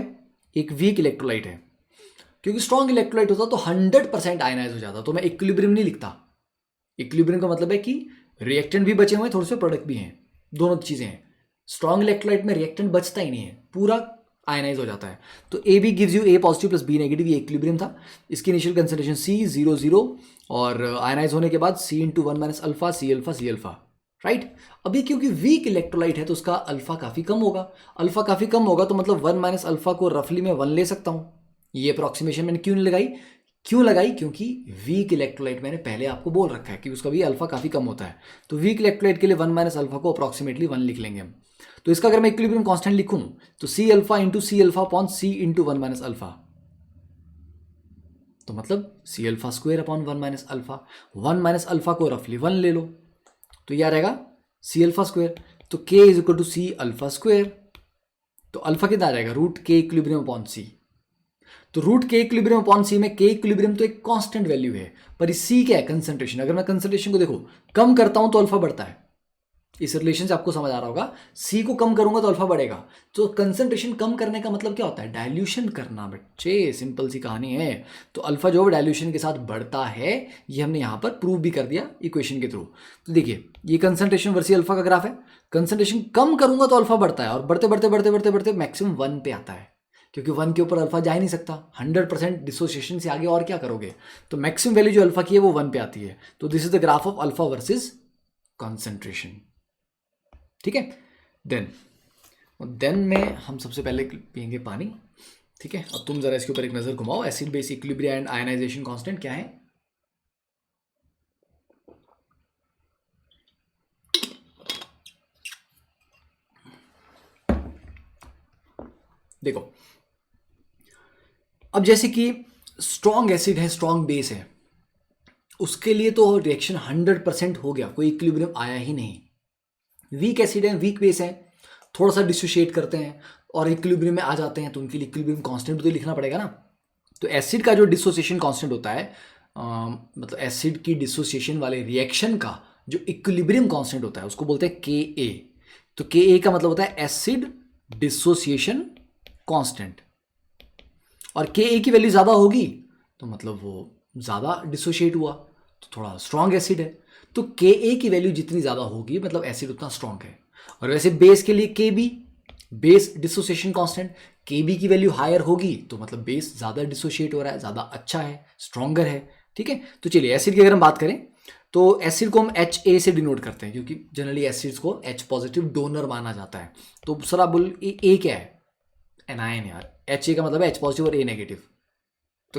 एक वीक इलेक्ट्रोलाइट है, क्योंकि स्ट्रॉन्ग इलेक्ट्रोलाइट होता तो 100% आयनाइज हो जाता। तो मैं इक्विलिब्रियम नहीं लिखता। इक्विलिब्रियम का मतलब है कि रिएक्टेंट भी बचे हुए हैं, थोड़े से प्रोडक्ट भी हैं, दोनों चीजें हैं। स्ट्रॉन्ग इलेक्ट्रोलाइट में रिएक्टेंट बचता ही नहीं है, पूरा आयनाइज हो जाता है। तो A B gives you A positive plus B negative, ये इक्विलिब्रियम था। इसकी इनिशियल कंसंट्रेशन सी 0 और आयनाइज होने के बाद C into 1 minus alpha C alpha, right. अभी क्योंकि वीक इलेक्ट्रोलाइट है तो उसका अल्फा काफी कम होगा। अल्फा काफी कम होगा तो मतलब 1 माइनस अल्फा को रफली मैं 1 ले सकता हूं। ये अप्रोक्सीमेशन मैंने क्यों लगाई क्योंकि वीक इलेक्ट्रोलाइट मैंने पहले आपको बोल रखा है कि उसका भी अल्फा काफी कम होता है। तो वीक इलेक्ट्रोलाइट के लिए 1 माइनस अल्फा को अप्रोक्सीमेटली 1 लिख लेंगे हम। तो इसका अगर मैं इक्विलिब्रियम कांस्टेंट लिखूं तो C alpha upon C into 1 minus alpha, तो मतलब C alpha square upon 1 minus alpha. 1 minus alpha को रफली 1 ले लो तो यह रहेगा सी अल्फा स्क्वायर। तो K is equal to C alpha square. तो अल्फा कितना आ जाएगा, रूट के इक्विलिब्रियम अपॉन सी। तो रूट के इक्विलिब्रियम अपॉन सी में के इक्विलिब्रियम तो एक कांस्टेंट वैल्यू है, पर सी क्या है, कंसंट्रेशन। अगर मैं कंसंट्रेशन को देखो कम करता हूं तो अल्फा बढ़ता है। इस रिलेशन से आपको समझ आ रहा होगा, सी को कम करूंगा तो अल्फा बढ़ेगा। तो कंसंट्रेशन कम करने का मतलब क्या होता है, डाइल्यूशन करना बच्चे, सिंपल सी कहानी है। तो अल्फा जो डाइल्यूशन के साथ बढ़ता है, ये हमने यहां पर प्रूव भी कर दिया इक्वेशन के थ्रू। तो देखिए ये कंसंट्रेशन वर्सेस अल्फा का ग्राफ है। कंसंट्रेशन कम करूंगा तो अल्फा बढ़ता है और बढ़ते बढ़ते बढ़ते बढ़ते बढ़ते मैक्सिमम 1 पे आता है, क्योंकि 1 के ऊपर अल्फा जा ही नहीं सकता। 100% डिसोसिएशन से आगे और क्या करोगे। तो मैक्सिमम वैल्यू जो अल्फा की है वो 1 पे आती है। तो this is the graph of alpha versus concentration, ठीक है। देन में हम सबसे पहले पियेंगे पानी, ठीक है। अब तुम जरा इसके ऊपर एक नजर घुमाओ, acid base equilibrium and ionization constant क्या है। देखो अब जैसे कि स्ट्रॉन्ग एसिड है, स्ट्रॉन्ग बेस है, उसके लिए तो रिएक्शन 100% हो गया, कोई इक्विलिब्रियम आया ही नहीं। वीक एसिड है, वीक बेस है, थोड़ा सा डिसोशिएट करते हैं और इक्विलिब्रियम में आ जाते हैं, तो उनके लिए इक्विलिब्रियम कांस्टेंट तो लिखना पड़ेगा ना। तो एसिड का जो डिसोसिएशन कांस्टेंट होता है, मतलब एसिड की डिसोसिएशन वाले रिएक्शन का जो इक्विलिब्रियम कांस्टेंट होता है उसको बोलते हैं के ए। तो के ए का मतलब होता है एसिड डिसोसिएशन कांस्टेंट, और के ए की वैल्यू ज़्यादा होगी तो मतलब वो ज़्यादा डिसोशिएट हुआ तो थोड़ा स्ट्रॉन्ग एसिड है। तो के ए की वैल्यू जितनी ज़्यादा होगी मतलब एसिड उतना स्ट्रॉन्ग है। और वैसे बेस के लिए के बी, बेस डिसोसिएशन कांस्टेंट, के बी की वैल्यू हायर होगी तो मतलब बेस ज़्यादा डिसोशिएट हो रहा है, ज़्यादा अच्छा है, स्ट्रॉन्गर है, ठीक है। तो चलिए एसिड की अगर हम बात करें तो एसिड को हम एच ए से डिनोट करते हैं, क्योंकि जनरली एसिड्स को एच पॉजिटिव डोनर माना जाता है। तो सर आप बोल ए क्या है, एनायन यार, एच ए का मतलब है एच पॉजिटिव और ए नेगेटिव।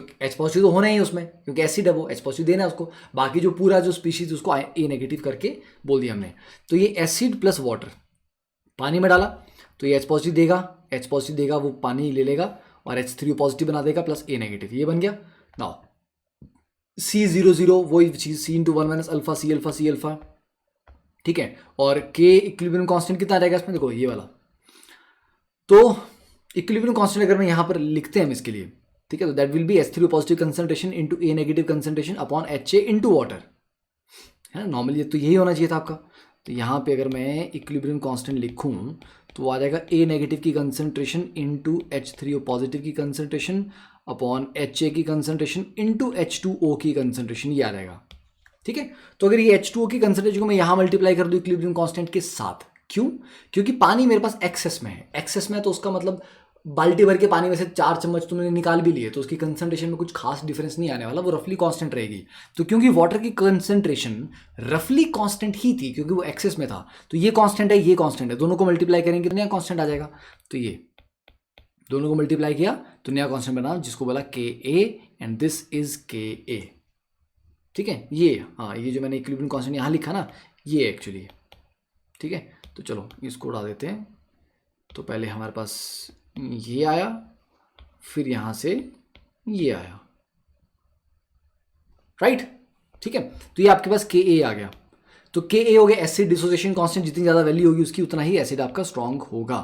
तो H पॉजिटिव तो होना ही है उसमें, क्योंकि एसिड है वो, H पॉजिटिव देना है उसको। बाकी जो पूरा जो स्पीशीज उसको ए नेगेटिव करके बोल दिया हमने। तो ये एसिड प्लस वाटर पानी में डाला तो ये H पॉजिटिव देगा, H पॉजिटिव देगा वो पानी ले लेगा और H3O पॉजिटिव बना देगा प्लस ए नेगेटिव, ये बन गया। नाउ C00 वही चीज, C × 1 minus alpha C alpha C alpha, ठीक है। और K इक्विलिब्रियम कांस्टेंट कितना रहेगा इसमें, देखो ये वाला। तो इक्विलिब्रियम कांस्टेंट अगर मैं यहाँ पर लिखते हैं हम इसके लिए, ठीक है, तो that will be H3O positive concentration into A negative concentration upon HA into water, है ना। नॉर्मली तो यही होना चाहिए था आपका। तो यहाँ पे अगर मैं इक्विलिब्रियम कांस्टेंट लिखूँ तो वो आ जाएगा ए नेगेटिव की कंसंट्रेशन इंटू H3O पॉजिटिव की कंसंट्रेशन अपॉन HA की कंसंट्रेशन इंटू H2O की कंसंट्रेशन, ये आ जाएगा, ठीक है। तो अगर ये H2O की कंसंट्रेशन को मैं यहाँ मल्टीप्लाई कर दूँ इक्विलिब्रियम कांस्टेंट के साथ, क्यों, क्योंकि पानी मेरे पास एक्सेस में है। एक्सेस में तो उसका मतलब बाल्टी भर के पानी में से 4 चम्मच तुमने निकाल भी लिए तो उसकी कंसंट्रेशन में कुछ खास डिफरेंस नहीं आने वाला, वो रफली कांस्टेंट रहेगी। तो क्योंकि वाटर की कंसंट्रेशन रफली कांस्टेंट ही थी क्योंकि वो एक्सेस में था, तो ये कांस्टेंट है, ये कांस्टेंट है, दोनों को मल्टीप्लाई करेंगे तो नया कांस्टेंट आ जाएगा। तो ये दोनों को मल्टीप्लाई किया तो नया कांस्टेंट बना जिसको बोला KA and this is KA, ठीक है। ये हाँ, ये जो मैंने इक्विलिब्रियम कांस्टेंट यहाँ लिखा ना, ये एक्चुअली, ठीक है। तो चलो इसको उड़ा देते हैं। तो पहले हमारे पास ये आया, फिर यहां से ये आया, राइट, ठीक है। तो ये आपके पास KA आ गया। तो KA हो गया एसिड डिसोसिएशन कांस्टेंट, जितनी ज्यादा वैल्यू होगी उसकी उतना ही एसिड आपका स्ट्रांग होगा।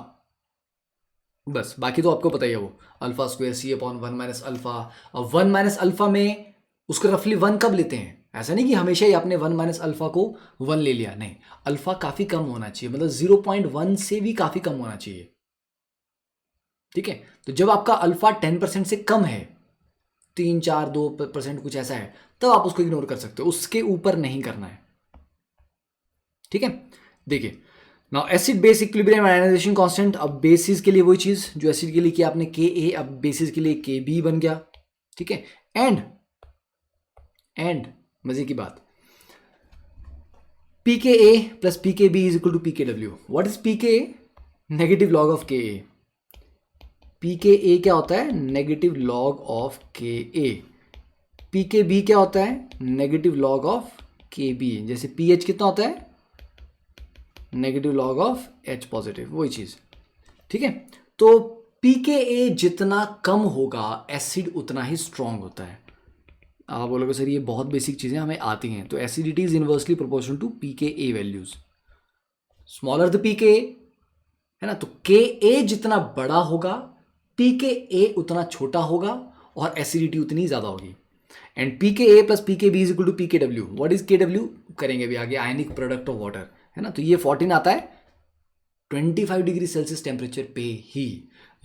बस बाकी तो आपको पता ही है, वो alpha square C upon 1 minus alpha. और 1 माइनस अल्फा में उसको रफली 1 कब लेते हैं, ऐसा नहीं कि हमेशा ही आपने 1 माइनस अल्फा को 1 ले लिया, नहीं, अल्फा काफी कम होना चाहिए, मतलब 0.1 से भी काफी कम होना चाहिए, ठीक है। तो जब आपका अल्फा 10% से कम है, 3-4-2% कुछ ऐसा है, तब आप उसको इग्नोर कर सकते हो, उसके ऊपर नहीं करना है, ठीक है। देखिए now acid base equilibrium ionization constant, अब बेसिस के लिए वही चीज जो एसिड के लिए किया आपने KA, अब बेसिस के लिए KB बन गया, ठीक है। एंड मजे की बात, pKa plus pKb is equal to pKw। What is pKa? Negative log of KA। pKa क्या होता है? Negative log of KA। pKb क्या होता है? Negative log of KB। जैसे pH कितना होता है? Negative log of H positive, वही चीज, ठीक है। तो pKa जितना कम होगा एसिड उतना ही स्ट्रांग होता है। आप बोलोगे सर ये बहुत बेसिक चीजें हमें आती हैं, तो acidity is inversely proportional to pKa values. Smaller the pKa, है ना, तो Ka जितना बड़ा होगा pKa उतना छोटा होगा और एसिडिटी उतनी ज्यादा होगी। And pKa plus pKb is equal to pKw। What is Kw करेंगे अभी आगे, आयनिक प्रोडक्ट ऑफ वाटर, है ना। तो ये 14 आता है 25 डिग्री सेल्सियस टेम्परेचर पे ही।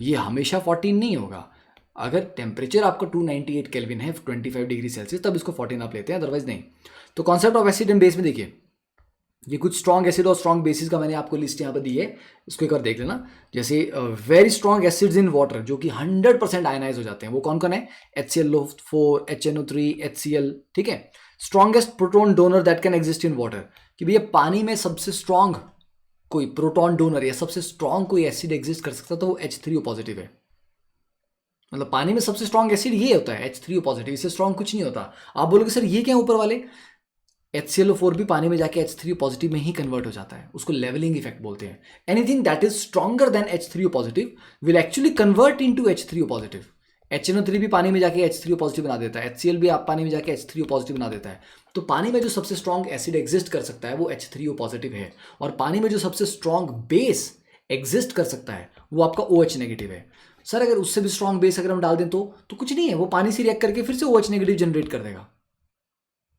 ये हमेशा 14 नहीं होगा, अगर टेम्परेचर आपका 298 केल्विन है 25 डिग्री सेल्सियस तब इसको 14 आप लेते हैं, अदरवाइज नहीं। तो concept of acid and base में देखिए, ये कुछ स्ट्रॉन्ग एसिड और स्ट्रॉन्ग बेसिस का मैंने आपको लिस्ट यहाँ पर दी है, इसको एक बार देख लेना। जैसे very strong acids in water जो कि 100% आयनाइज हो जाते हैं, वो कौन कौन है? HClO4, HNO3, HCl, ठीक है। Strongest proton donor that can exist in water, कि भैया पानी में सबसे स्ट्रॉन्ग कोई प्रोटॉन डोनर या सबसे स्ट्रॉन्ग कोई एसिड एग्जिस्ट कर सकता तो वो H3O पॉजिटिव है। मतलब पानी में सबसे स्ट्रॉन्ग एसिड ये होता है H3O पॉजिटिव, इससे स्ट्रॉन्ग कुछ नहीं होता। आप बोलोगे सर ये क्या ऊपर वाले? HClO4 भी पानी में जाके H3O पॉजिटिव में ही कन्वर्ट हो जाता है, उसको लेवलिंग इफेक्ट बोलते हैं। Anything that is stronger than H3O positive will actually convert into H3O positive. HNO3 भी पानी में जाके H3O पॉजिटिव बना देता है, HCl भी आप पानी में जाके H3O पॉजिटिव बना देता है। तो पानी में जो सबसे स्ट्रॉन्ग एसिड एग्जिस्ट कर सकता है वो H3O पॉजिटिव है, और पानी में जो सबसे स्ट्रॉन्ग बेस एग्जिस्ट कर सकता है वो आपका OH नेगेटिव है। सर अगर उससे भी स्ट्रॉन्ग बेस अगर हम डाल दें तो कुछ नहीं है, वो पानी से रिएक्ट करके फिर से OH नेगेटिव जनरेट कर देगा,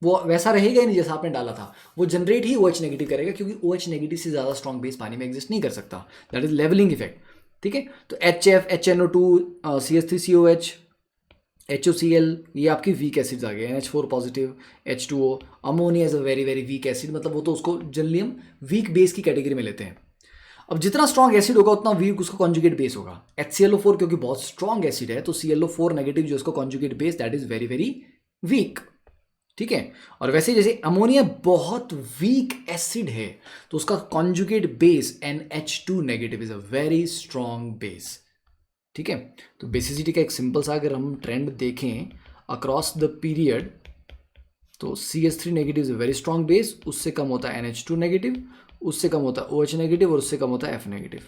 वो वैसा रहेगा ही नहीं जैसा आपने डाला था, वो जनरेट ही OH नेगेटिव करेगा, क्योंकि OH नेगेटिव से ज़्यादा स्ट्रॉन्ग बेस पानी में एग्जिस्ट नहीं कर सकता। दैट इज लेवलिंग इफेक्ट, ठीक है। तो HF, HNO2, CH3COH, HOCl ये आपकी वीक एसिड्स आ गए। NH4 positive, H2O, ammonia is a very very weak acid, मतलब वो तो उसको जनरली हम वीक बेस की कैटेगरी में लेते हैं। अब जितना स्ट्रॉन्ग एसिड होगा उतना वीक उसका कॉन्जुगेट बेस होगा। HClO4 क्योंकि बहुत स्ट्रॉन्ग एसिड है तो ClO4 नेगेटिव जो उसका conjugate base that is very very weak, ठीक है। और वैसे जैसे अमोनिया बहुत वीक एसिड है तो उसका conjugate base NH2 negative is a very strong base, ठीक है। तो बेसिसिटी का एक सिंपल सा अगर हम ट्रेंड देखें अक्रॉस द पीरियड, तो CH3 negative is a very strong base, उससे कम होता है NH2 नेगेटिव, उससे कम होता है OH नेगेटिव और उससे कम होता है F नेगेटिव।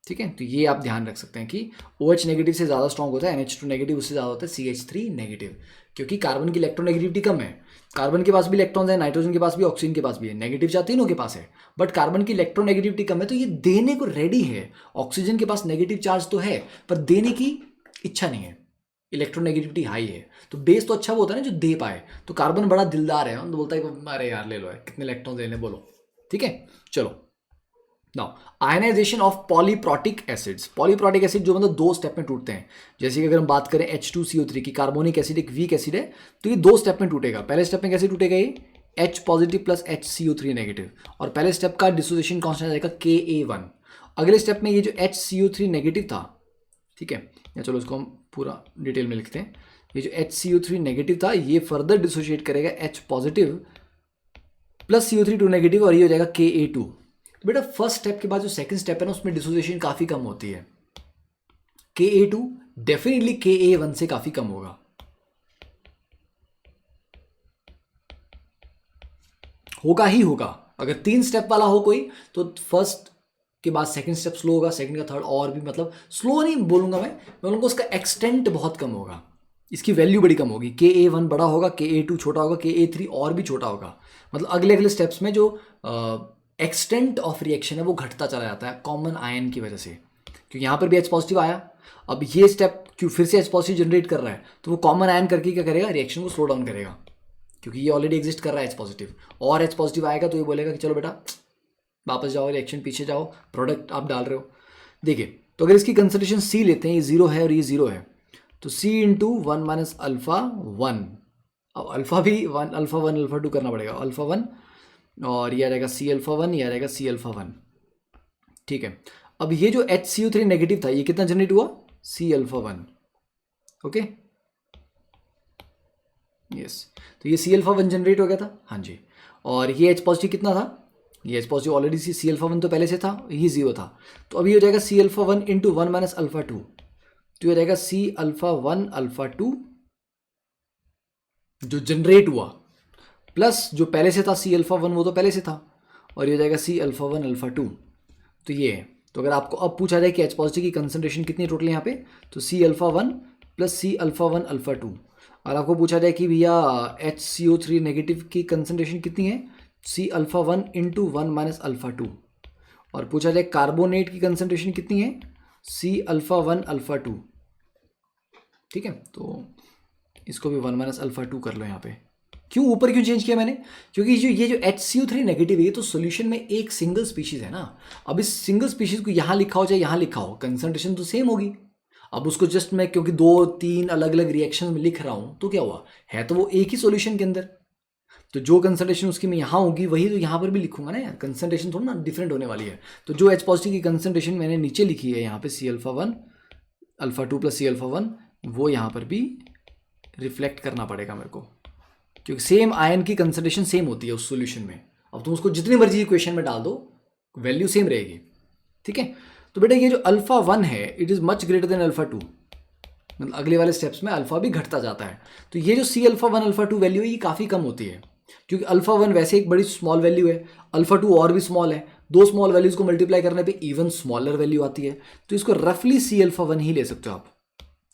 ठीक है, तो ये आप ध्यान रख सकते हैं कि OH नेगेटिव से ज़्यादा स्ट्रॉन्ग होता है, NH2 नेगेटिव उससे ज़्यादा होता है CH3 नेगेटिव, क्योंकि कार्बन की इलेक्ट्रोनेगेटिविटी कम है। कार्बन के पास भी इलेक्ट्रॉन्स है, नाइट्रोजन के पास भी, ऑक्सीजन के पास भी है, नेगेटिव चार तीनों के पास है, बट कार्बन की इलेक्ट्रोनेगेटिविटी कम है, तो ये देने को रेडी है। ऑक्सीजन के पास नेगेटिव चार्ज तो है पर देने की इच्छा नहीं है, इलेक्ट्रोनेगेटिविटी हाई है। तो बेस तो अच्छा वो होता है ना जो दे पाए, तो कार्बन बड़ा दिलदार है, तो बोलता है अरे यार ले लो है, कितने इलेक्ट्रॉन लेने बोलो। ठीक है, चलो now ionization of polyprotic acids. Polyprotic acid जो मतलब दो स्टेप में टूटते हैं, जैसे कि अगर हम बात करें H2CO3 की, कार्बोनिक एसिड एक वीक एसिड है, तो ये दो स्टेप में टूटेगा। पहले स्टेप में कैसे टूटेगा ये H positive plus HCO3 negative, और पहले स्टेप का डिसोसिएशन कांस्टेंट आएगा Ka1। अगले स्टेप में ये जो HCO3 नेगेटिव था, ठीक है, या चलो इसको हम पूरा डिटेल में लिखते हैं, ये जो HCO3 नेगेटिव था ये फर्दर डिसोशिएट करेगा H positive plus CO3 negative, और ये हो जाएगा Ka2। बेटा फर्स्ट स्टेप के बाद जो सेकंड स्टेप है ना उसमें डिसोसिएशन काफी कम होती है। Ka2 डेफिनेटली Ka1 से काफी कम होगा, होगा ही होगा। अगर तीन स्टेप वाला हो कोई तो फर्स्ट के बाद सेकंड स्टेप स्लो होगा, सेकंड का थर्ड और भी, मतलब स्लो नहीं बोलूंगा मैं बोलूंगा उसका एक्सटेंट बहुत कम होगा, इसकी वैल्यू बड़ी कम होगी। Ka1 बड़ा होगा, Ka2 छोटा होगा, Ka3 और भी छोटा होगा। मतलब अगले अगले स्टेप्स में जो एक्सटेंट ऑफ रिएक्शन है वो घटता चला जाता है कॉमन आयन की वजह से, क्योंकि यहाँ पर भी H पॉजिटिव आया, अब ये स्टेप क्यों फिर से H पॉजिटिव जनरेट कर रहा है, तो वो कॉमन आयन करके क्या करेगा, रिएक्शन को स्लो डाउन करेगा, क्योंकि ये ऑलरेडी एग्जिस्ट कर रहा है H पॉजिटिव। और H पॉजिटिव आएगा तो ये बोलेगा कि चलो बेटा वापस जाओ, रिएक्शन पीछे जाओ, प्रोडक्ट आप डाल रहे हो। देखिए तो अगर इसकी कंसंट्रेशन C लेते हैं, ये 0 है और ये 0 है, तो C इंटू 1 माइनस अल्फा 1, अब अल्फा भी 1 अल्फा 1 अल्फा 2 करना पड़ेगा, अल्फा 1 और ये आ जाएगा C अल्फा 1, ये आ जाएगा C अल्फा 1। ठीक है, अब ये जो HCO3 नेगेटिव था ये कितना जनरेट हुआ, C अल्फा 1। ओके यस, तो ये C अल्फा 1 जनरेट हो गया था, हाँ जी। और ये H पॉजिटिव कितना था, ये H positive already C alpha 1 तो पहले से था, ये 0 था, तो अभी हो जाएगा C alpha 1 into 1 minus alpha 2, तो ये रहेगा C अल्फा 1 अल्फा 2 जो जनरेट हुआ, प्लस जो पहले से था C अल्फा 1 वो तो पहले से था, और ये हो जाएगा C अल्फा 1 अल्फा 2। तो ये है, तो अगर आपको अब पूछा जाए कि H पॉजिटिव की कंसंट्रेशन कितनी है टोटल यहाँ पे, तो C alpha 1 plus C alpha 1 alpha 2। और आपको पूछा जाए कि भैया HCO3 नेगेटिव की कंसंट्रेशन कितनी है, C alpha 1 into 1 minus alpha 2। और पूछा जाए कार्बोनेट की कंसंट्रेशन कितनी है, C अल्फा 1 अल्फा 2। ठीक है, तो इसको भी 1 माइनस अल्फा 2 कर लो यहाँ पे। क्यों ऊपर क्यों चेंज किया मैंने, क्योंकि जो ये जो HCO3 नेगेटिव है ये तो सॉल्यूशन में एक सिंगल स्पीशीज है ना। अब इस सिंगल स्पीशीज को यहाँ लिखा हो चाहे यहाँ लिखा हो, कंसंट्रेशन तो सेम होगी। अब उसको जस्ट मैं क्योंकि 2-3 अलग अलग रिएक्शन में लिख रहा हूँ तो क्या हुआ, है तो वो एक ही सॉल्यूशन के अंदर, तो जो कंसंट्रेशन उसकी मैं यहाँ होगी वही तो यहाँ पर भी लिखूंगा ना यार, कंसंट्रेशन थोड़ा ना डिफरेंट होने वाली है। तो जो H पॉजिटिव की कंसंट्रेशन मैंने नीचे लिखी है यहाँ पे C alpha 1 alpha 2 plus C alpha 1, वो यहाँ पर भी रिफ्लेक्ट करना पड़ेगा मेरे को, क्योंकि सेम आयन की कंसंट्रेशन सेम होती है उस सॉल्यूशन में। अब तुम उसको जितनी मर्जी इक्वेशन में डाल दो वैल्यू सेम रहेगी। ठीक है, तो बेटा ये जो अल्फा 1 है it is much greater than alpha 2, मतलब अगले वाले स्टेप्स में अल्फा भी घटता जाता है। तो ये जो C अल्फा 1 अल्फा 2 वैल्यू है ये काफ़ी कम होती है, क्योंकि अल्फा 1 वैसे एक बड़ी स्मॉल वैल्यू है, अल्फा 2 और भी स्मॉल है, दो स्मॉल वैल्यूज को मल्टीप्लाई करने पे इवन स्मॉलर वैल्यू आती है। तो इसको रफली C अल्फा 1 ही ले सकते हो आप,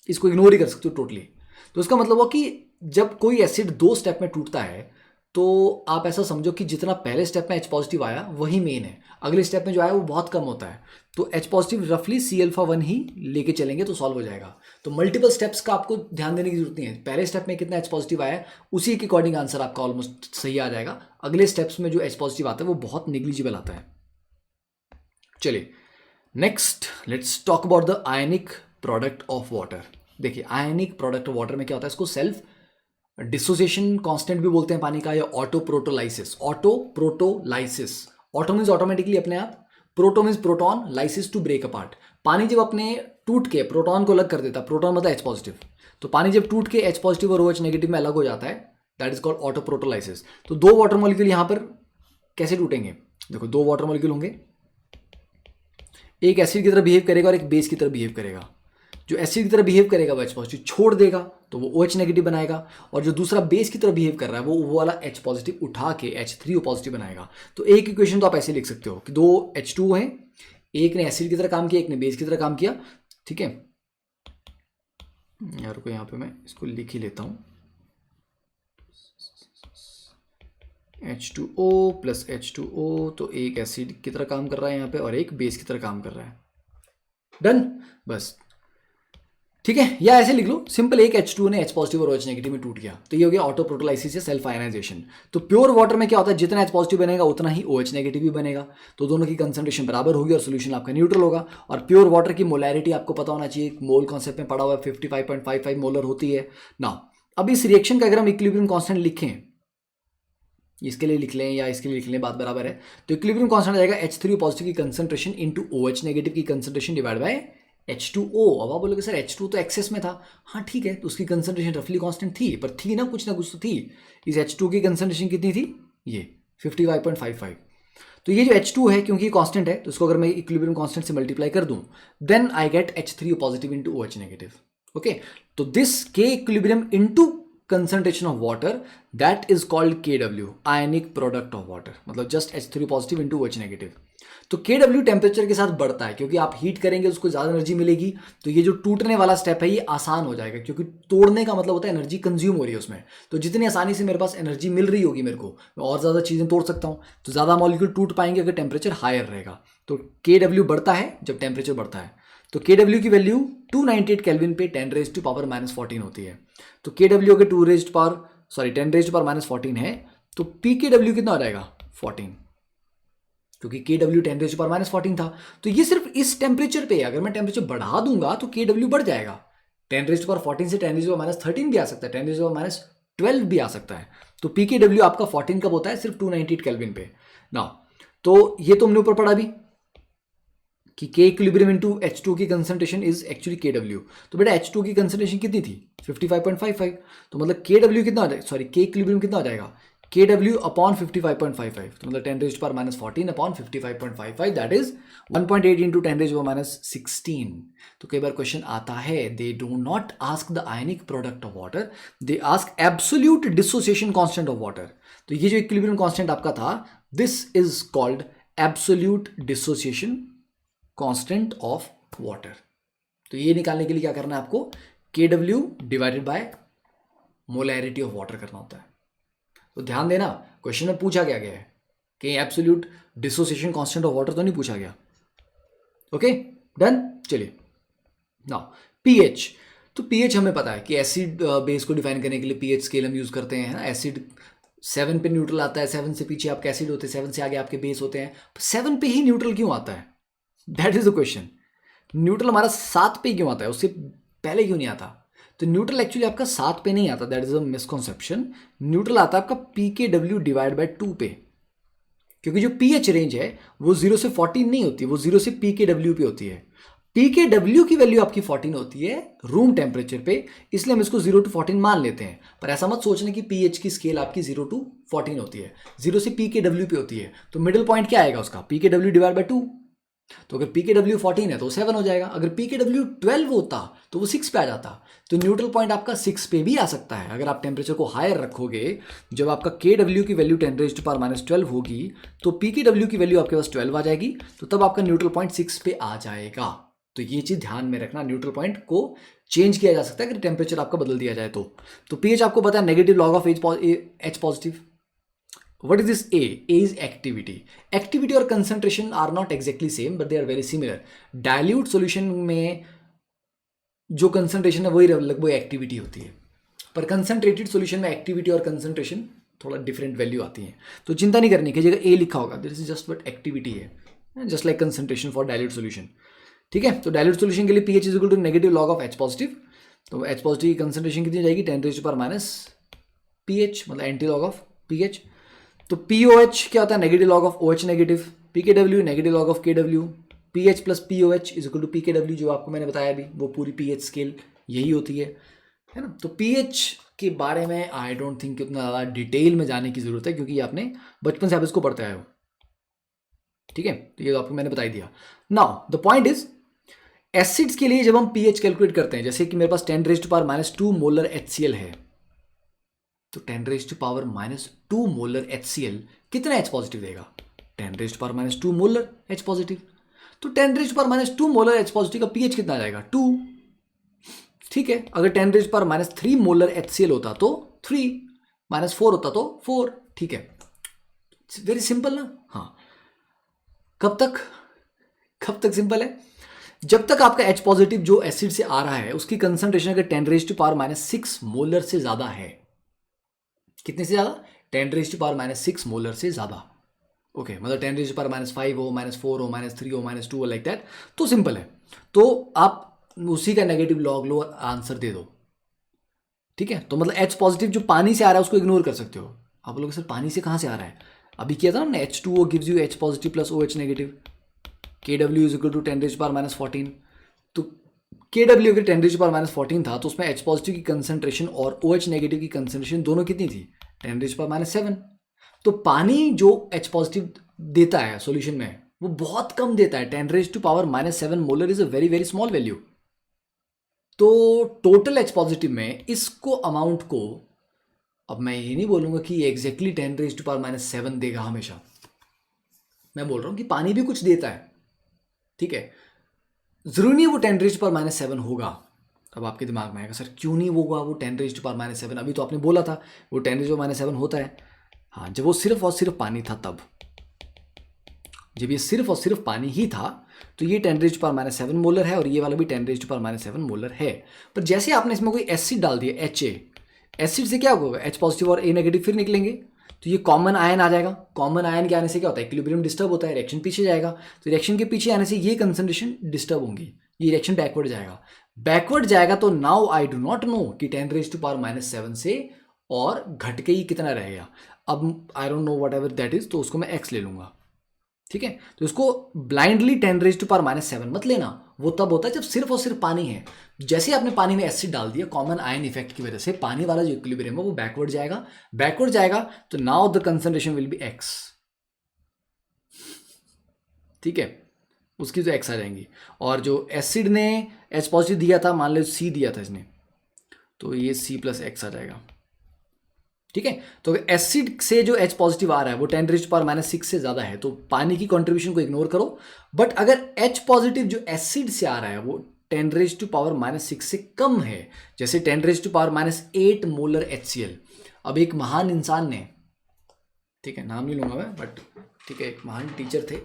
इसको इग्नोर ही कर सकते हो टोटली। तो इसका मतलब हुआ कि जब कोई एसिड दो स्टेप में टूटता है तो आप ऐसा समझो कि जितना पहले स्टेप में H पॉजिटिव आया वही मेन है, अगले स्टेप में जो आया वो बहुत कम होता है। तो H पॉजिटिव रफली C अल्फा 1 ही लेके चलेंगे तो सॉल्व हो जाएगा। तो मल्टीपल स्टेप्स का आपको ध्यान देने की जरूरत नहीं है, पहले स्टेप में कितना H पॉजिटिव आया है उसी के अकॉर्डिंग आंसर आपका ऑलमोस्ट सही आ जाएगा। अगले स्टेप्स में जो H पॉजिटिव आता है वो बहुत निग्लिजिबल आता है। चलिए next let's talk about the ionic product of water. देखिए आयनिक प्रोडक्ट ऑफ वाटर में क्या होता है, इसको सेल्फ डिसोसिएशन कांस्टेंट भी बोलते हैं पानी का, या auto protolysis. Auto protolysis, auto means automatically अपने आप, proto means proton, lysis to break apart. पानी जब अपने टूट के प्रोटॉन को अलग कर देता है, प्रोटॉन मतलब H पॉजिटिव, तो पानी जब टूट के H पॉजिटिव और OH नेगेटिव में अलग हो जाता है दैट इज कॉल्ड ऑटो प्रोटोलाइसिस। तो दो वाटर मॉलिक्यूल यहाँ पर कैसे टूटेंगे, देखो दो वाटर मॉलिक्यूल होंगे, एक एसिड की तरह बिहेव करेगा और एक बेस की तरह बिहेव करेगा। जो एसिड की तरह बिहेव करेगा वो H पॉजिटिव छोड़ देगा, तो वो OH नेगेटिव बनाएगा, और जो दूसरा बेस की तरह बिहेव कर रहा है वो वाला H पॉजिटिव उठा के H3O पॉजिटिव बनाएगा। तो एक इक्वेशन तो आप ऐसे लिख सकते हो कि दो H2O हैं, एक ने एसिड की तरह काम किया, एक ने बेस की तरह काम किया। ठीक है यार को यहाँ पे मैं इसको लिख ही लेता हूँ, H2O प्लस H2O, तो एक एसिड की तरह काम कर रहा है यहाँ पे और एक बेस की तरह काम कर रहा है। डन, बस ठीक है, या ऐसे लिख लो सिंपल, एक H2O ने H पॉजिटिव और OH नेगेटिव में टूट गया, तो ये हो गया ऑटो प्रोटोलाइसिस या सेल्फ आयनाइजेशन। तो प्योर वाटर में क्या होता है, जितना H पॉजिटिव बनेगा उतना ही OH नेगेटिव भी बनेगा, तो दोनों की कंसंट्रेशन बराबर होगी और सोल्यूशन आपका न्यूट्रल होगा। और प्योर वाटर की मोलैरिटी आपको पता होना चाहिए, मोल कॉन्सेप्ट में पढ़ा हुआ है, 55.55 मोलर होती है ना। अब इस रिएक्शन का अगर हम इक्विलिब्रियम कांस्टेंट लिखें, इसके लिए लिख लें या इसके लिए लिख लें, बात बराबर है, तो इक्विलिब्रियम कांस्टेंट आ जाएगा H3O पॉजिटिव की कंसंट्रेशन इंटू OH नेगेटिव की कंसंट्रेशन डिवाइड बाय H2O। अब आप बोलोगे सर H2 तो एक्सेस में था, हाँ ठीक है, तो उसकी कंसंट्रेशन रफली कांस्टेंट थी, पर थी ना कुछ तो थी। इस H2 की कंसंट्रेशन कितनी थी, ये 55.55। तो ये जो H2 है क्योंकि कांस्टेंट है, तो इसको अगर मैं इक्विलिब्रियम कांस्टेंट से मल्टीप्लाई कर दूं, then I get H3O positive into OH negative. Okay, तो this K equilibrium into concentration of water, that is called KW, ionic product of water, मतलब just H3 positive into OH negative। तो KW टेम्परेचर के साथ बढ़ता है, क्योंकि आप हीट करेंगे उसको ज़्यादा एनर्जी मिलेगी, तो ये जो टूटने वाला स्टेप है ये आसान हो जाएगा, क्योंकि तोड़ने का मतलब होता है एनर्जी कंज्यूम हो रही है उसमें। तो जितनी आसानी से मेरे पास एनर्जी मिल रही होगी मेरे को, मैं और ज़्यादा चीज़ें तोड़ सकता हूँ, तो ज़्यादा मॉलिक्यूल टूट पाएंगे अगर टेम्परेचर हायर रहेगा। तो KW बढ़ता है जब टेम्परेचर बढ़ता है। तो KW की वैल्यू 298 केल्विन पे 10 रेज टू पावर -14 होती है। तो KW अगर 10 रेज टू पावर -14 है, तो PKW कितना हो जाएगा 14, क्योंकि KW 10 रेज टू पावर -14 था। तो ये सिर्फ इस टेम्परेचर पे है, अगर मैं टेम्परेचर बढ़ा दूंगा तो KW बढ़ जाएगा। 10 रेज टू पावर 14 से 10 रेज टू पावर -13 भी आ सकता है, 10 रेज टू पावर -12 भी आ सकता है। तो PKW आपका 14 कब होता है, सिर्फ 298 केल्विन पे ना। तो ये तो हमने ऊपर पढ़ा भी कि K इक्विलिब्रियम इनटू H2 की कंसंट्रेशन इज एक्चुअली KW। तो बेटा H2 की कंसंट्रेशन कितनी थी 55.55, तो मतलब KW कितना हो जाएगा, सॉरी K इक्विलिब्रियम कितना हो जाएगा, KW अपॉन 55.55, तो मतलब 10 raise to power -14 upon 55.55, that is 1.8 into 10 raise to power -16। तो कई बार क्वेश्चन आता है, they do not ask the ionic product of water, they ask absolute dissociation constant of water. तो ये जो इक्विलिब्रियम कांस्टेंट आपका था, this is called absolute dissociation constant of water. तो ये निकालने के लिए क्या करना है आपको, KW divided by molarity of water करना होता है। तो ध्यान देना, क्वेश्चन में पूछा क्या गया है कि absolute dissociation constant of water तो नहीं पूछा गया। ओके डन, चलिए नाउ pH। तो pH हमें पता है कि एसिड बेस को डिफाइन करने के लिए pH स्केल हम यूज करते हैं ना। एसिड 7 पे न्यूट्रल आता है, 7 से पीछे आपके एसिड होते हैं, 7 से आगे आपके बेस होते हैं। 7 पे ही न्यूट्रल क्यों आता है, that is the question. Neutral हमारा 7 पे क्यों आता है, उससे पहले क्यों नहीं आता। तो न्यूट्रल एक्चुअली आपका 7 पे नहीं आता, that is a misconception. Neutral आता है आपका PKW डिवाइड बाय 2 पे, क्योंकि जो pH रेंज है वो 0 से 14 नहीं होती, वो 0 से PKW पे होती है। PKW की वैल्यू आपकी 14 होती है रूम टेम्परेचर पे, इसलिए हम इसको 0 to 14 मान लेते हैं। पर ऐसा मत सोचना कि pH की स्केल आपकी 0 to 14 होती है, 0 से PKW पे होती है। तो मिडिल पॉइंट क्या आएगा उसका, PKW डिवाइड बाय 2। तो अगर PKW 14 है तो 7 हो जाएगा, अगर PKW 12 होता तो वो 6 पे आ जाता। तो न्यूट्रल पॉइंट आपका 6 पे भी आ सकता है अगर आप टेम्परेचर को हायर रखोगे। जब आपका KW की वैल्यू 10 रेज टू पावर -12 होगी तो PKW की वैल्यू आपके पास 12 आ जाएगी, तो तब आपका न्यूट्रल पॉइंट 6 पे आ जाएगा। तो ये चीज़ ध्यान में रखना, न्यूट्रल पॉइंट को चेंज किया जा सकता है अगर टेम्परेचर आपका बदल दिया जाए तो। pH आपको पता है negative log of H positive. What is this A? A is activity. Activity और concentration are not exactly same, but they are very similar. Dilute solution में जो concentration है वही लगभग एक्टिविटी होती है, पर concentrated solution में एक्टिविटी और concentration थोड़ा डिफरेंट वैल्यू आती है। तो चिंता नहीं करनी कि जगह A लिखा होगा, this is just but activity है, just like concentration for dilute solution। ठीक है, तो dilute solution के लिए pH is equal to negative log of H positive. तो H पॉजिटिव की concentration कितनी जाएगी 10 raise to power minus pH, मतलब एंटी लॉग ऑफ pH। तो POH क्या होता है, negative log of OH negative. PKW negative log of KW। PH plus POH is equal to PKW, जो आपको मैंने बताया अभी, वो पूरी pH स्केल यही होती है ना। तो pH के बारे में आई डोंट थिंक उतना ज़्यादा डिटेल में जाने की ज़रूरत है, क्योंकि आपने बचपन से आप इसको पढ़ते आए हो। ठीक है, तो ये तो आपको मैंने बता ही दिया। Now the point is acids के लिए जब हम पीएच कैलकुलेट करते हैं, जैसे कि मेरे पास 10⁻⁻² मोलर HCl है, तो 10⁻⁻² मोलर HCl कितना H पॉजिटिव देगा? 10⁻⁻² मोलर H पॉजिटिव। तो 10⁻⁻² मोलर H पॉजिटिव का पीएच कितना आ जाएगा? 2। ठीक है, अगर 10⁻³ मोलर HCl होता तो 3, -4 होता तो 4। ठीक है, वेरी सिंपल ना। हाँ, कब तक सिंपल है? जब तक आपका H पॉजिटिव जो एसिड से आ रहा है उसकी कंसंट्रेशन अगर 10⁻⁻6 मोलर से ज्यादा है। कितने से ज्यादा? 10⁻⁻6 मोलर से ज्यादा। ओके, मतलब 10⁻⁻5 हो, -4 हो, -3 हो, -2 हो, लाइक दैट, तो सिंपल है। तो आप उसी का नेगेटिव लॉग लो और आंसर दे दो। ठीक है, तो मतलब H पॉजिटिव जो पानी से आ रहा है उसको इग्नोर कर सकते हो। आप लोग सर पानी से कहाँ से आ रहा है? अभी किया था ना हमने, H2O gives you H positive plus OH negative, KW is equal to 10⁻⁻14। तो KW अगर 10⁻⁻14 था तो उसमें H पॉजिटिव की कंसंट्रेशन और OH नेगेटिव की कंसंट्रेशन दोनों कितनी थी? 10⁻⁷। तो पानी जो H पॉजिटिव देता है सॉल्यूशन में वो बहुत कम देता है। 10⁻⁻7 molar is a very very small value. तो टोटल H पॉजिटिव में इसको अमाउंट को, अब मैं ये नहीं बोलूंगा कि एग्जैक्टली 10⁻⁷ देगा हमेशा, मैं बोल रहा हूं कि पानी भी कुछ देता है। ठीक है, जरूरी नहीं वो 10⁻⁷ होगा। अब आपके दिमाग में आएगा सर क्यों नहीं होगा वो 10⁻⁷? अभी तो आपने बोला था वो 10⁻⁷ होता है। हाँ, जब वो सिर्फ और सिर्फ पानी था तब। जब ये सिर्फ और सिर्फ पानी ही था तो ये 10⁻⁷ मोलर है और ये वाला भी 10⁻⁷ मोलर है। पर जैसे आपने इसमें कोई एसिड डाल दिया, HA, एसिड से क्या होगा? H पॉजिटिव और A नेगेटिव फिर निकलेंगे, तो ये कॉमन आयन आ जाएगा। कॉमन आयन के आने से क्या होता है? इक्विलिब्रियम डिस्टर्ब होता है, रिएक्शन पीछे जाएगा। तो रिएक्शन के पीछे आने से ये कंसंट्रेशन डिस्टर्ब होंगी, ये रिएक्शन बैकवर्ड जाएगा। बैकवर्ड जाएगा तो now I do not know कि 10⁻⁷ से और घट के ही कितना रहेगा। अब I don't know what ever that is, तो उसको मैं x ले लूंगा। ठीक है, तो इसको ब्लाइंडली 10⁻⁷ मत लेना। वो तब होता है जब सिर्फ और सिर्फ पानी है। जैसे आपने पानी में एसिड डाल दिया, कॉमन आयन इफेक्ट की वजह से पानी वाला जो इक्विलिब्रियम है वो बैकवर्ड जाएगा। बैकवर्ड जाएगा तो now the concentration will be x। ठीक है, उसकी तो x आ जाएंगी। और जो एसिड ने H पॉजिटिव दिया था, मान लो C दिया था इसने, तो ये C प्लस x आ जाएगा। ठीक है, तो एसिड से जो H पॉजिटिव आ रहा है वो 10⁻⁻6 से ज्यादा है, तो पानी की कंट्रीब्यूशन को इग्नोर करो। बट अगर H पॉजिटिव जो एसिड से आ रहा है वो 10⁻⁻6 से कम है, जैसे 10⁻⁸ मोलर HCl। अब एक महान इंसान ने, ठीक है नाम नहीं लूंगा मैं, बट ठीक है, एक महान टीचर थे,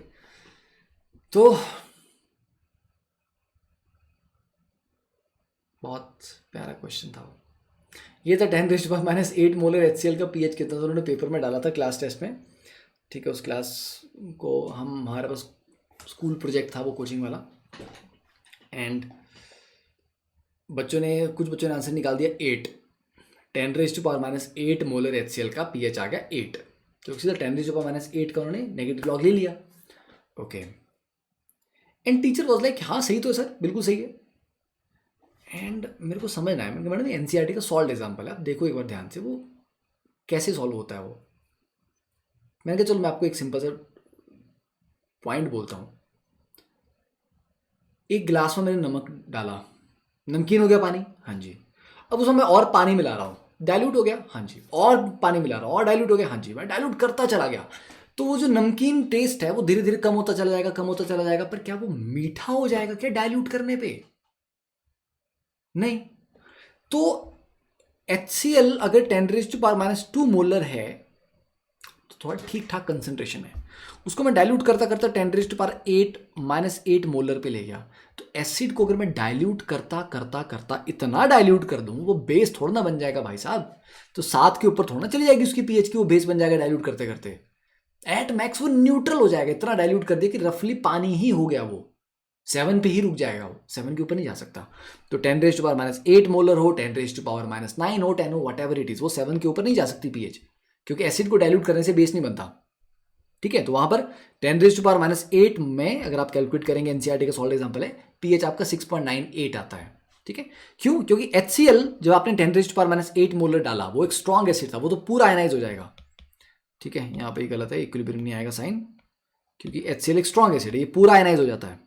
तो बहुत प्यारा क्वेश्चन था वो। ये था 10⁻⁸ मोलर HCl का पीएच कितना था, उन्होंने पेपर में डाला था क्लास टेस्ट में। ठीक है, उस क्लास को हमारे पास स्कूल प्रोजेक्ट था वो कोचिंग वाला, एंड कुछ बच्चों ने आंसर निकाल दिया 8। 10⁻⁸ मोलर HCl का पीएच आ गया 8, तो सीधा 10⁻⁸ का उन्होंने नेगेटिव लॉग ले लिया। Okay, and teacher was like हाँ सही तो है सर, बिल्कुल सही है। एंड मेरे को समझना है, मैडम NCERT का सॉल्व एग्जाम्पल है, आप देखो एक बार ध्यान से वो कैसे सॉल्व होता है वो। मैंने कहा चलो मैं आपको एक सिंपल सा पॉइंट बोलता हूँ। एक गिलास में मैंने नमक डाला, नमकीन हो गया पानी, हाँ जी। अब उसमें मैं और पानी मिला रहा हूँ, डाइल्यूट हो गया, हाँ जी। और पानी मिला रहा हूँ और डाइल्यूट हो गया, हाँ जी। मैं डाइल्यूट करता चला गया तो वो जो नमकीन टेस्ट है वो धीरे धीरे कम होता चला जाएगा, कम होता चला जाएगा। पर क्या वो मीठा हो जाएगा क्या डाइल्यूट करने पे? नहीं। तो HCl अगर 10⁻² मोलर है तो थोड़ा ठीक ठाक कंसंट्रेशन है, उसको मैं डाइल्यूट करता करता 10⁻8 मोलर पे ले गया। तो एसिड को अगर मैं डाइल्यूट करता करता करता इतना डाइल्यूट कर दूं, वो बेस थोड़ा ना बन जाएगा भाई साहब। तो 7 के ऊपर थोड़ा ना चली जाएगी उसकी पीएच की, वो बेस बन जाएगा डाइल्यूट करते करते। एट मैक्स वो न्यूट्रल हो जाएगा, इतना डाइल्यूट कर दिया कि रफली पानी ही हो गया, वो 7 पे ही रुक जाएगा, वो 7 के ऊपर नहीं जा सकता। तो 10⁻8 मोलर हो, 10⁻9 हो, 10 हो, वट एवर इट इज, वो 7 के ऊपर नहीं जा सकती पीएच, क्योंकि एसिड को डाइल्यूट करने से बेस नहीं बनता। ठीक है, तो वहां पर 10⁻8 में अगर आप कैलकुलेट करेंगे, NCERT का सॉल्व एग्जांपल है, पीएच आपका 6.98 आता है। ठीक है, क्यों? क्योंकि HCl जब आपने 10⁻8 मोलर डाला वो एक स्ट्रॉन्ग एसिड था, वो तो पूरा आयनाइज हो जाएगा। ठीक है, यहाँ पे ही गलत है, इक्विलिब्रियम नहीं आएगा साइन, क्योंकि HCl एक स्ट्रॉन्ग एसिड है, ये पूरा आयनाइज हो जाता है।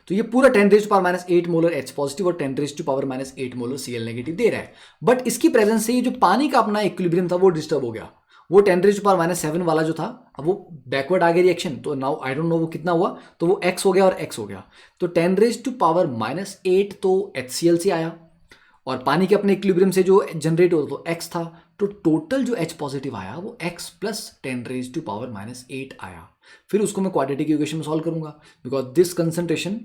तो ये पूरा 10⁻⁻8 मोलर H पॉजिटिव और 10⁻⁻8 मोलर Cl नेगेटिव दे रहा है। बट इसकी प्रेजेंस से ये जो पानी का अपना इक्विलिब्रियम था वो डिस्टर्ब हो गया। वो 10⁻⁷ वाला जो था, अब वो बैकवर्ड आ गया रिएक्शन, तो नाउ आई डोंट नो वो कितना हुआ, तो वो x हो गया और x हो गया। तो 10⁻⁻8 तो HCl से आया और पानी के अपने इक्विलिब्रियम से जो जनरेट होता तो x था। तो टोटल जो H पॉजिटिव आया वो x प्लस 10⁻⁸ आया। फिर उसको मैं क्वाड्रेटिक इक्वेशन में सॉल्व करूंगा, because this concentration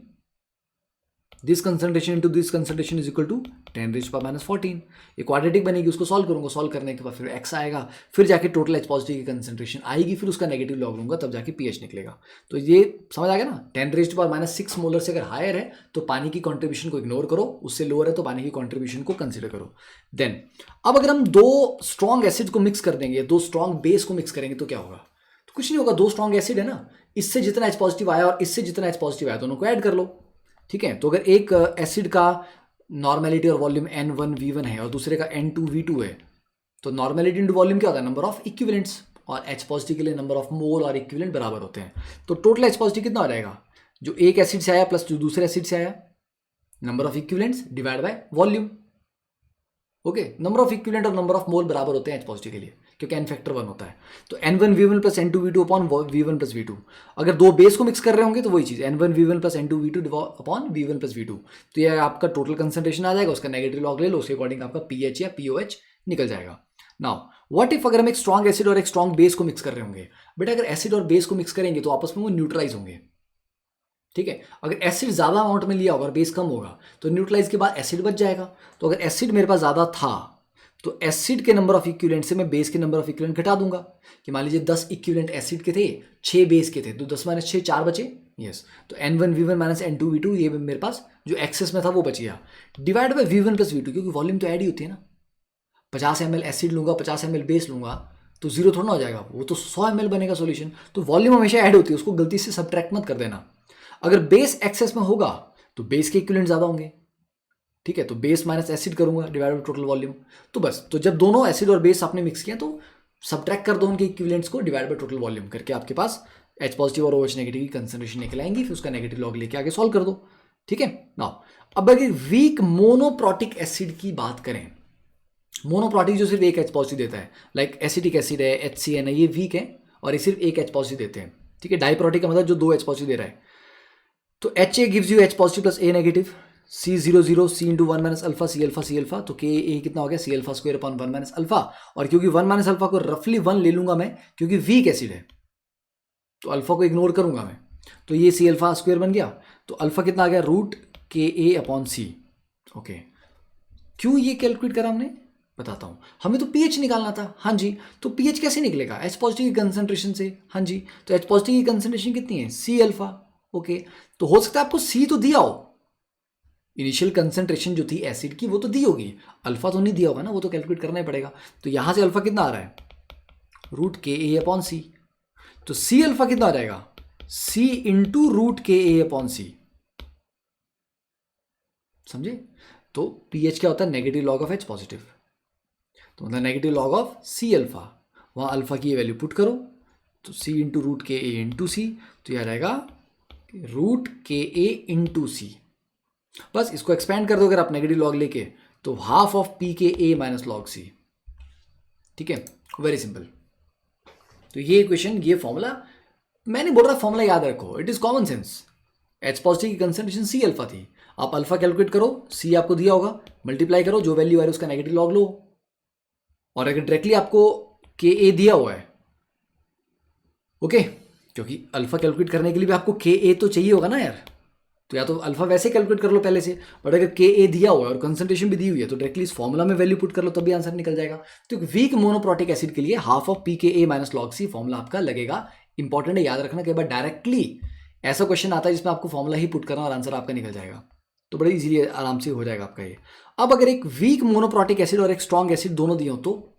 into this concentration is equal to 10⁻⁴। ये क्वाड्रेटिक बनेगी, उसको सॉल्व करूंगा, सॉल्व करने के बाद फिर x आएगा, फिर जाके टोटल H पॉजिटिव की कंसंट्रेशन आएगी, फिर उसका नेगेटिव लॉग लूंगा, तब जाके pH निकलेगा। तो ये समझ आ गया ना, 10⁻⁶ मोलर से अगर हायर है तो पानी की कॉन्ट्रीब्यूशन को इग्नोर करो, उससे लोअर है तो पानी की कॉन्ट्रीब्यूशन को कंसिडर करो। देन अब अगर हम दो स्ट्रॉन्ग एसिड को मिक्स कर देंगे, दो स्ट्रॉन्ग बेस को मिक्स करेंगे तो क्या होगा? तो कुछ नहीं होगा, दो स्ट्रॉन्ग एसिड है ना, इससे जितना H पॉजिटिव आया और इससे जितना H पॉजिटिव आया दोनों को ऐड कर लो। ठीक है, तो अगर एक एसिड का नॉर्मेलिटी और वॉल्यूम N1V1 है और दूसरे का N2V2 है, तो नॉर्मेलिटी इंटू वॉल्यूम क्या होता है? नंबर ऑफ इक्विवेलेंट्स, और H पॉजिटिव के लिए नंबर ऑफ मोल और इक्विवेलेंट बराबर होते हैं। तो टोटल H पॉजिटिव कितना हो जाएगा? जो एक एसिड से आया प्लस जो दूसरे एसिड से आया, number of equivalents divide by volume. Okay, number of equivalent और नंबर ऑफ मोल बराबर होते हैं H पॉजिटिव के लिए, क्योंकि n फैक्टर 1 होता है। तो N1V1 plus N2V2 upon V1 plus V2। अगर दो बेस को मिक्स कर रहे होंगे तो वही चीज़ N1V1 plus N2V2 upon V1 plus V2। तो ये आपका टोटल कंसंट्रेशन आ जाएगा, उसका नेगेटिव लॉग ले लो, उसके अकॉर्डिंग आपका pH या POH निकल जाएगा। नाउ व्हाट इफ अगर हम एक स्ट्रॉन्ग एसिड और एक स्ट्रॉन्ग बेस को मिक्स कर रहे होंगे? बेटा अगर एसिड और बेस को मिक्स करेंगे तो आपस में वो न्यूट्रलाइज होंगे। ठीक है, अगर एसिड ज़्यादा अमाउंट में लिया होगा और बेस कम होगा तो न्यूट्रलाइज के बाद एसिड बच जाएगा। तो अगर एसिड मेरे पास ज़्यादा था तो एसिड के नंबर ऑफ इक्विवेलेंट से मैं बेस के नंबर ऑफ इक्विवेलेंट घटा दूंगा, कि मान लीजिए 10 इक्विवेलेंट एसिड के थे, 6 बेस के थे, तो 10 - 6 4 बचे। यस, तो N1V1 माइनस N2V2 ये मेरे पास जो एक्सेस में था वो बच गया, divide by V1 plus V2, क्योंकि वॉल्यूम तो ऐड ही होती है ना। 50 ml एसिड लूंगा, 50 ml बेस लूंगा तो जीरो थोड़ा ना हो जाएगा, वो तो 100 ml बनेगा सॉल्यूशन। तो वॉल्यूम हमेशा ऐड होती है, उसको गलती से सब्ट्रैक्ट मत कर देना। अगर बेस एक्सेस में होगा तो बेस के इक्विवेलेंट ज़्यादा होंगे। ठीक है, तो बेस माइनस एसिड करूंगा डिवाइड बाय टोटल वॉल्यूम। तो बस, तो जब दोनों एसिड और बेस आपने मिक्स किया तो सब्ट्रैक्ट कर दो उनके इक्विवेलेंट्स को, डिवाइड बाय टोटल वॉल्यूम करके आपके पास H पॉजिटिव और OH नेगेटिव की कंसंट्रेशन निकल आएंगी, फिर उसका नेगेटिव लॉग लेके आगे सॉल्व कर दो। ठीक है, नाउ अब अगर वीक मोनोप्रोटिक एसिड की बात करें, मोनोप्रोटिक जो सिर्फ एक H पॉजिटिव देता है, लाइक एसिटिक एसिड है, HCN है, ये वीक है और ये सिर्फ एक H पॉजिटिव देते हैं। ठीक है, डाइप्रोटिक का मतलब जो 2 H पॉजिटिव दे रहा है। तो HA gives you H positive plus A negative, C00 C into 1 minus alpha C alpha C alpha, तो KA कितना हो गया? C alpha square upon 1 minus alpha. और क्योंकि 1 माइनस अल्फा को रफली 1 ले लूंगा मैं, क्योंकि वीक एसिड है तो अल्फा को इग्नोर करूंगा मैं, तो ये C अल्फा स्क्वायर बन गया। तो अल्फा कितना आ गया? Root KA upon C। Okay, क्यों ये कैलकुलेट करा हमने? बताता हूँ, हमें तो pH निकालना था। हाँ जी, तो pH कैसे निकलेगा? H पॉजिटिव की कंसंट्रेशन से। हाँ जी, तो H पॉजिटिव की कंसंट्रेशन कितनी है? C alpha. ओके, तो हो सकता है आपको C तो दिया हो, इनिशियल कंसंट्रेशन जो थी एसिड की वो तो दी होगी, अल्फा तो नहीं दिया होगा ना, वो तो कैलकुलेट करना ही पड़ेगा। तो यहां से अल्फा कितना आ रहा है? Root KA upon C। तो C अल्फा कितना आ जाएगा? C into root KA upon C। समझे? तो pH क्या होता है? Negative log of H positive, तो मतलब negative log of C alpha. वहां अल्फा की वैल्यू पुट करो, तो C into root KA into C, तो यह रहेगा रूट KA इंटू C। बस इसको एक्सपेंड कर दो अगर आप नेगेटिव लॉग लेके, तो half of PKA minus log C। ठीक है, वेरी सिंपल। तो ये इक्वेशन, ये फॉर्मूला, मैंने बोल रहा फॉर्मूला याद रखो, it is common sense. H positive की कंसंट्रेशन C अल्फा थी, आप अल्फा कैलकुलेट करो, C आपको दिया होगा, मल्टीप्लाई करो, जो वैल्यू आ रही है उसका नेगेटिव लॉग लो। और अगर डायरेक्टली आपको KA दिया हुआ है, ओके, क्योंकि अल्फा कैलकुलेट करने के लिए भी आपको KA तो चाहिए होगा ना यार, तो या तो अल्फा वैसे कैलकुलेट कर लो पहले से, बट अगर KA दिया हुआ है और कंसंट्रेशन भी दी हुई है तो डायरेक्टली इस फॉर्मूला में वैल्यू पुट कर लो, तब भी आंसर निकल जाएगा। तो वीक मोनोप्रोटिक एसिड के लिए half of PKA minus log C formula आपका लगेगा। इंपॉर्टेंट है, याद रखना कि बार डायरेक्टली ऐसा क्वेश्चन आता है जिसमें आपको फॉर्मूला ही पुट करना और आंसर आपका निकल जाएगा, तो बड़ी इजीली आराम से हो जाएगा आपका ये। अब अगर एक वीक मोनोप्रोटिक एसिड और एक स्ट्रॉन्ग एसिड दोनों दिए हो, तो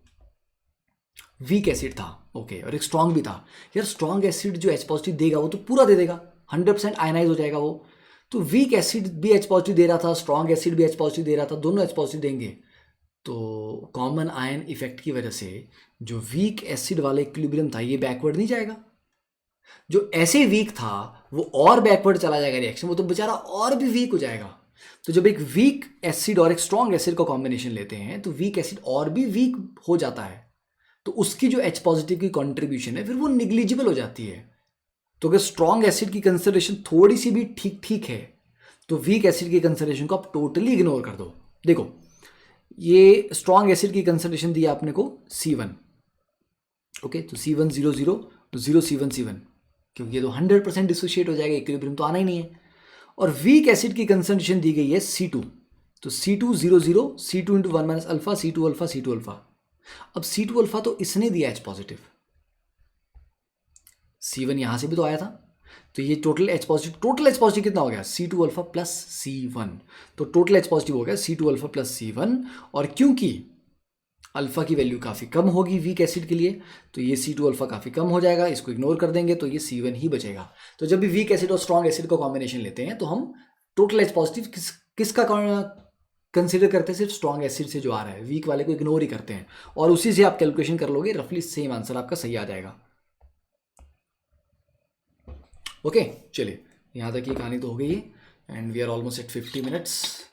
वीक एसिड था, ओके, और एक स्ट्रॉन्ग भी था यार। स्ट्रॉन्ग एसिड जो H पॉजिटिव देगा वो तो पूरा दे देगा, 100% आयनाइज हो जाएगा वो। तो वीक एसिड भी H पॉजिटिव दे रहा था, स्ट्रॉन्ग एसिड भी H पॉजिटिव दे रहा था, दोनों H पॉजिटिव देंगे, तो कॉमन आयन इफेक्ट की वजह से जो वीक एसिड वाला इक्विलिब्रियम था ये बैकवर्ड नहीं जाएगा। जो ऐसे वीक था वो और बैकवर्ड चला जाएगा रिएक्शन, वो तो बेचारा और भी वीक हो जाएगा। तो जब एक वीक एसिड और एक स्ट्रॉन्ग एसिड का कॉम्बिनेशन लेते हैं तो वीक एसिड और भी वीक हो जाता है, तो उसकी जो H पॉजिटिव की कॉन्ट्रीब्यूशन है फिर वो निग्लिजिबल हो जाती है। तो अगर स्ट्रॉन्ग एसिड की कंसिडरेशन थोड़ी सी भी ठीक ठीक है तो वीक एसिड की कंसिडरेशन को आप टोटली इग्नोर कर दो। देखो ये स्ट्रॉन्ग एसिड की कंसिडरेशन दी आपने को C1, ओके, तो C1 0 0 0 C1 C1, क्योंकि ये तो 100% डिसोशिएट हो जाएगा, इक्विलिब्रियम तो आना ही नहीं है। और वीक एसिड की कंसंट्रेशन दी गई है C2, तो C2 0 0 C2 into 1 minus alpha C2 alpha C2 alpha. अब C2 अल्फा तो इसने दिया H पॉजिटिव, C1 यहां से भी तो आया था, तो ये टोटल H पॉजिटिव कितना हो गया C2 अल्फा प्लस C1, तो टोटल H पॉजिटिव हो गया C2 अल्फा प्लस C1। और क्योंकि अल्फा की वैल्यू काफ़ी कम होगी वीक एसिड के लिए, तो ये C2 अल्फा काफ़ी कम हो जाएगा, इसको इग्नोर कर देंगे तो ये C1 ही बचेगा। तो जब भी वीक एसिड और स्ट्रॉन्ग एसिड का कॉम्बिनेशन लेते हैं तो हम टोटल H पॉजिटिव किसका कंसिडर करते हैं, सिर्फ स्ट्रॉन्ग एसिड से जो आ रहा है, वीक वाले को इग्नोर ही करते हैं, और उसी से आप कैलकुलेशन कर लोगे, रफली सेम आंसर आपका सही आ जाएगा। ओके चलिए, यहाँ तक ये कहानी तो हो गई है and we are almost at 50 minutes.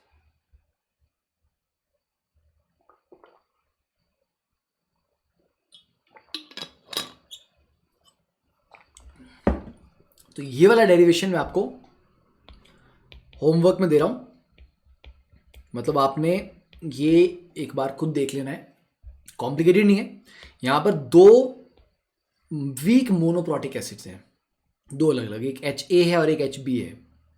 तो ये वाला डेरिवेशन मैं आपको होमवर्क में दे रहा हूँ, मतलब आपने ये एक बार खुद देख लेना है, कॉम्प्लिकेटेड नहीं है। यहाँ पर दो वीक मोनोप्रोटिक एसिड्स हैं, दो अलग अलग, एक HA है और एक HB है,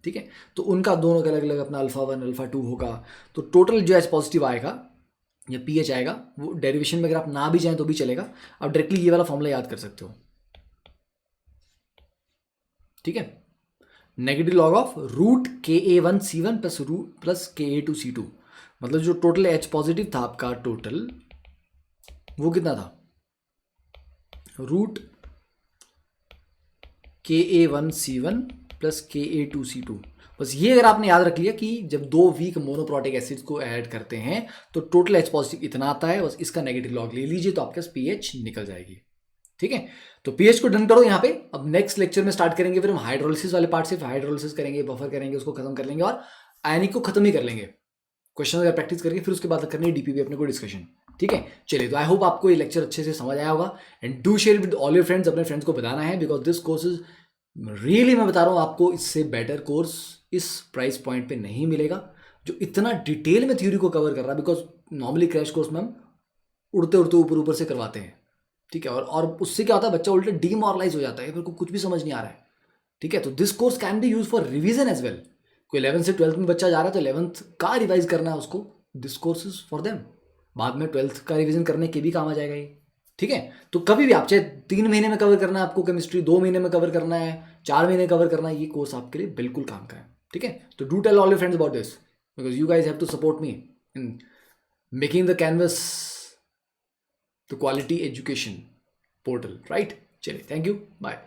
ठीक है, तो उनका दोनों का अलग अलग अपना अल्फा 1 अल्फा 2 होगा, तो टोटल जो H पॉजिटिव आएगा या pH आएगा वो डेरिवेशन में अगर आप ना भी जाएं तो भी चलेगा, आप डायरेक्टली ये वाला फॉर्मूला याद कर सकते हो, ठीक है, negative log of root Ka1C1 plus Ka2C2, मतलब जो टोटल H पॉजिटिव था आपका टोटल वो कितना था, रूट Ka1C1 प्लस Ka2C2। बस ये अगर आपने याद रख लिया कि जब दो वीक मोनोप्रोटिक एसिड्स को ऐड करते हैं तो टोटल H पॉजिटिव इतना आता है, बस इसका नेगेटिव लॉग ले लीजिए तो आपके पास pH निकल जाएगी, ठीक है। तो pH को डन करो यहाँ पे। अब नेक्स्ट लेक्चर में स्टार्ट करेंगे फिर हम हाइड्रोलिसिस वाले पार्ट से, हाइड्रोलिसिस करेंगे, बफर करेंगे, उसको खत्म कर लेंगे और आयनिक को खत्म ही कर लेंगे, क्वेश्चन अगर प्रैक्टिस करके फिर उसके बाद करनी है डीपीपी अपने को डिस्कशन, ठीक है। चलिए, तो आई होप आपको ये लेक्चर अच्छे से समझ आया होगा and do share with all your friends, अपने फ्रेंड्स को बताना है, because this course is really, मैं बता रहा हूँ आपको, इससे बेटर कोर्स इस प्राइस पॉइंट पे नहीं मिलेगा जो इतना डिटेल में थ्योरी को कवर कर रहा है, बिकॉज नॉर्मली क्रैश कोर्स में हम उड़ते उड़ते ऊपर ऊपर से करवाते हैं, ठीक है, और उससे क्या होता है, बच्चा उल्टा डीमोरलाइज हो जाता है, फिर को कुछ भी समझ नहीं आ रहा है, ठीक है। तो this course can be use for revision as well, कोई 11th से 12th में बच्चा जा रहा है तो 11th का रिवाइज करना है उसको, this course is for them, बाद में 12th का रिवीजन करने के भी काम आ जाएगा ये, ठीक है। तो कभी भी आप चाहे 3 महीने में कवर करना है आपको केमिस्ट्री, 2 महीने में कवर करना है, 4 महीने कवर करना है, ये कोर्स आपके लिए बिल्कुल काम का है, ठीक है। तो do tell all your friends about this, because you guys have to support me in making the Canvas the quality education portal, right. चलिए, थैंक यू, बाय।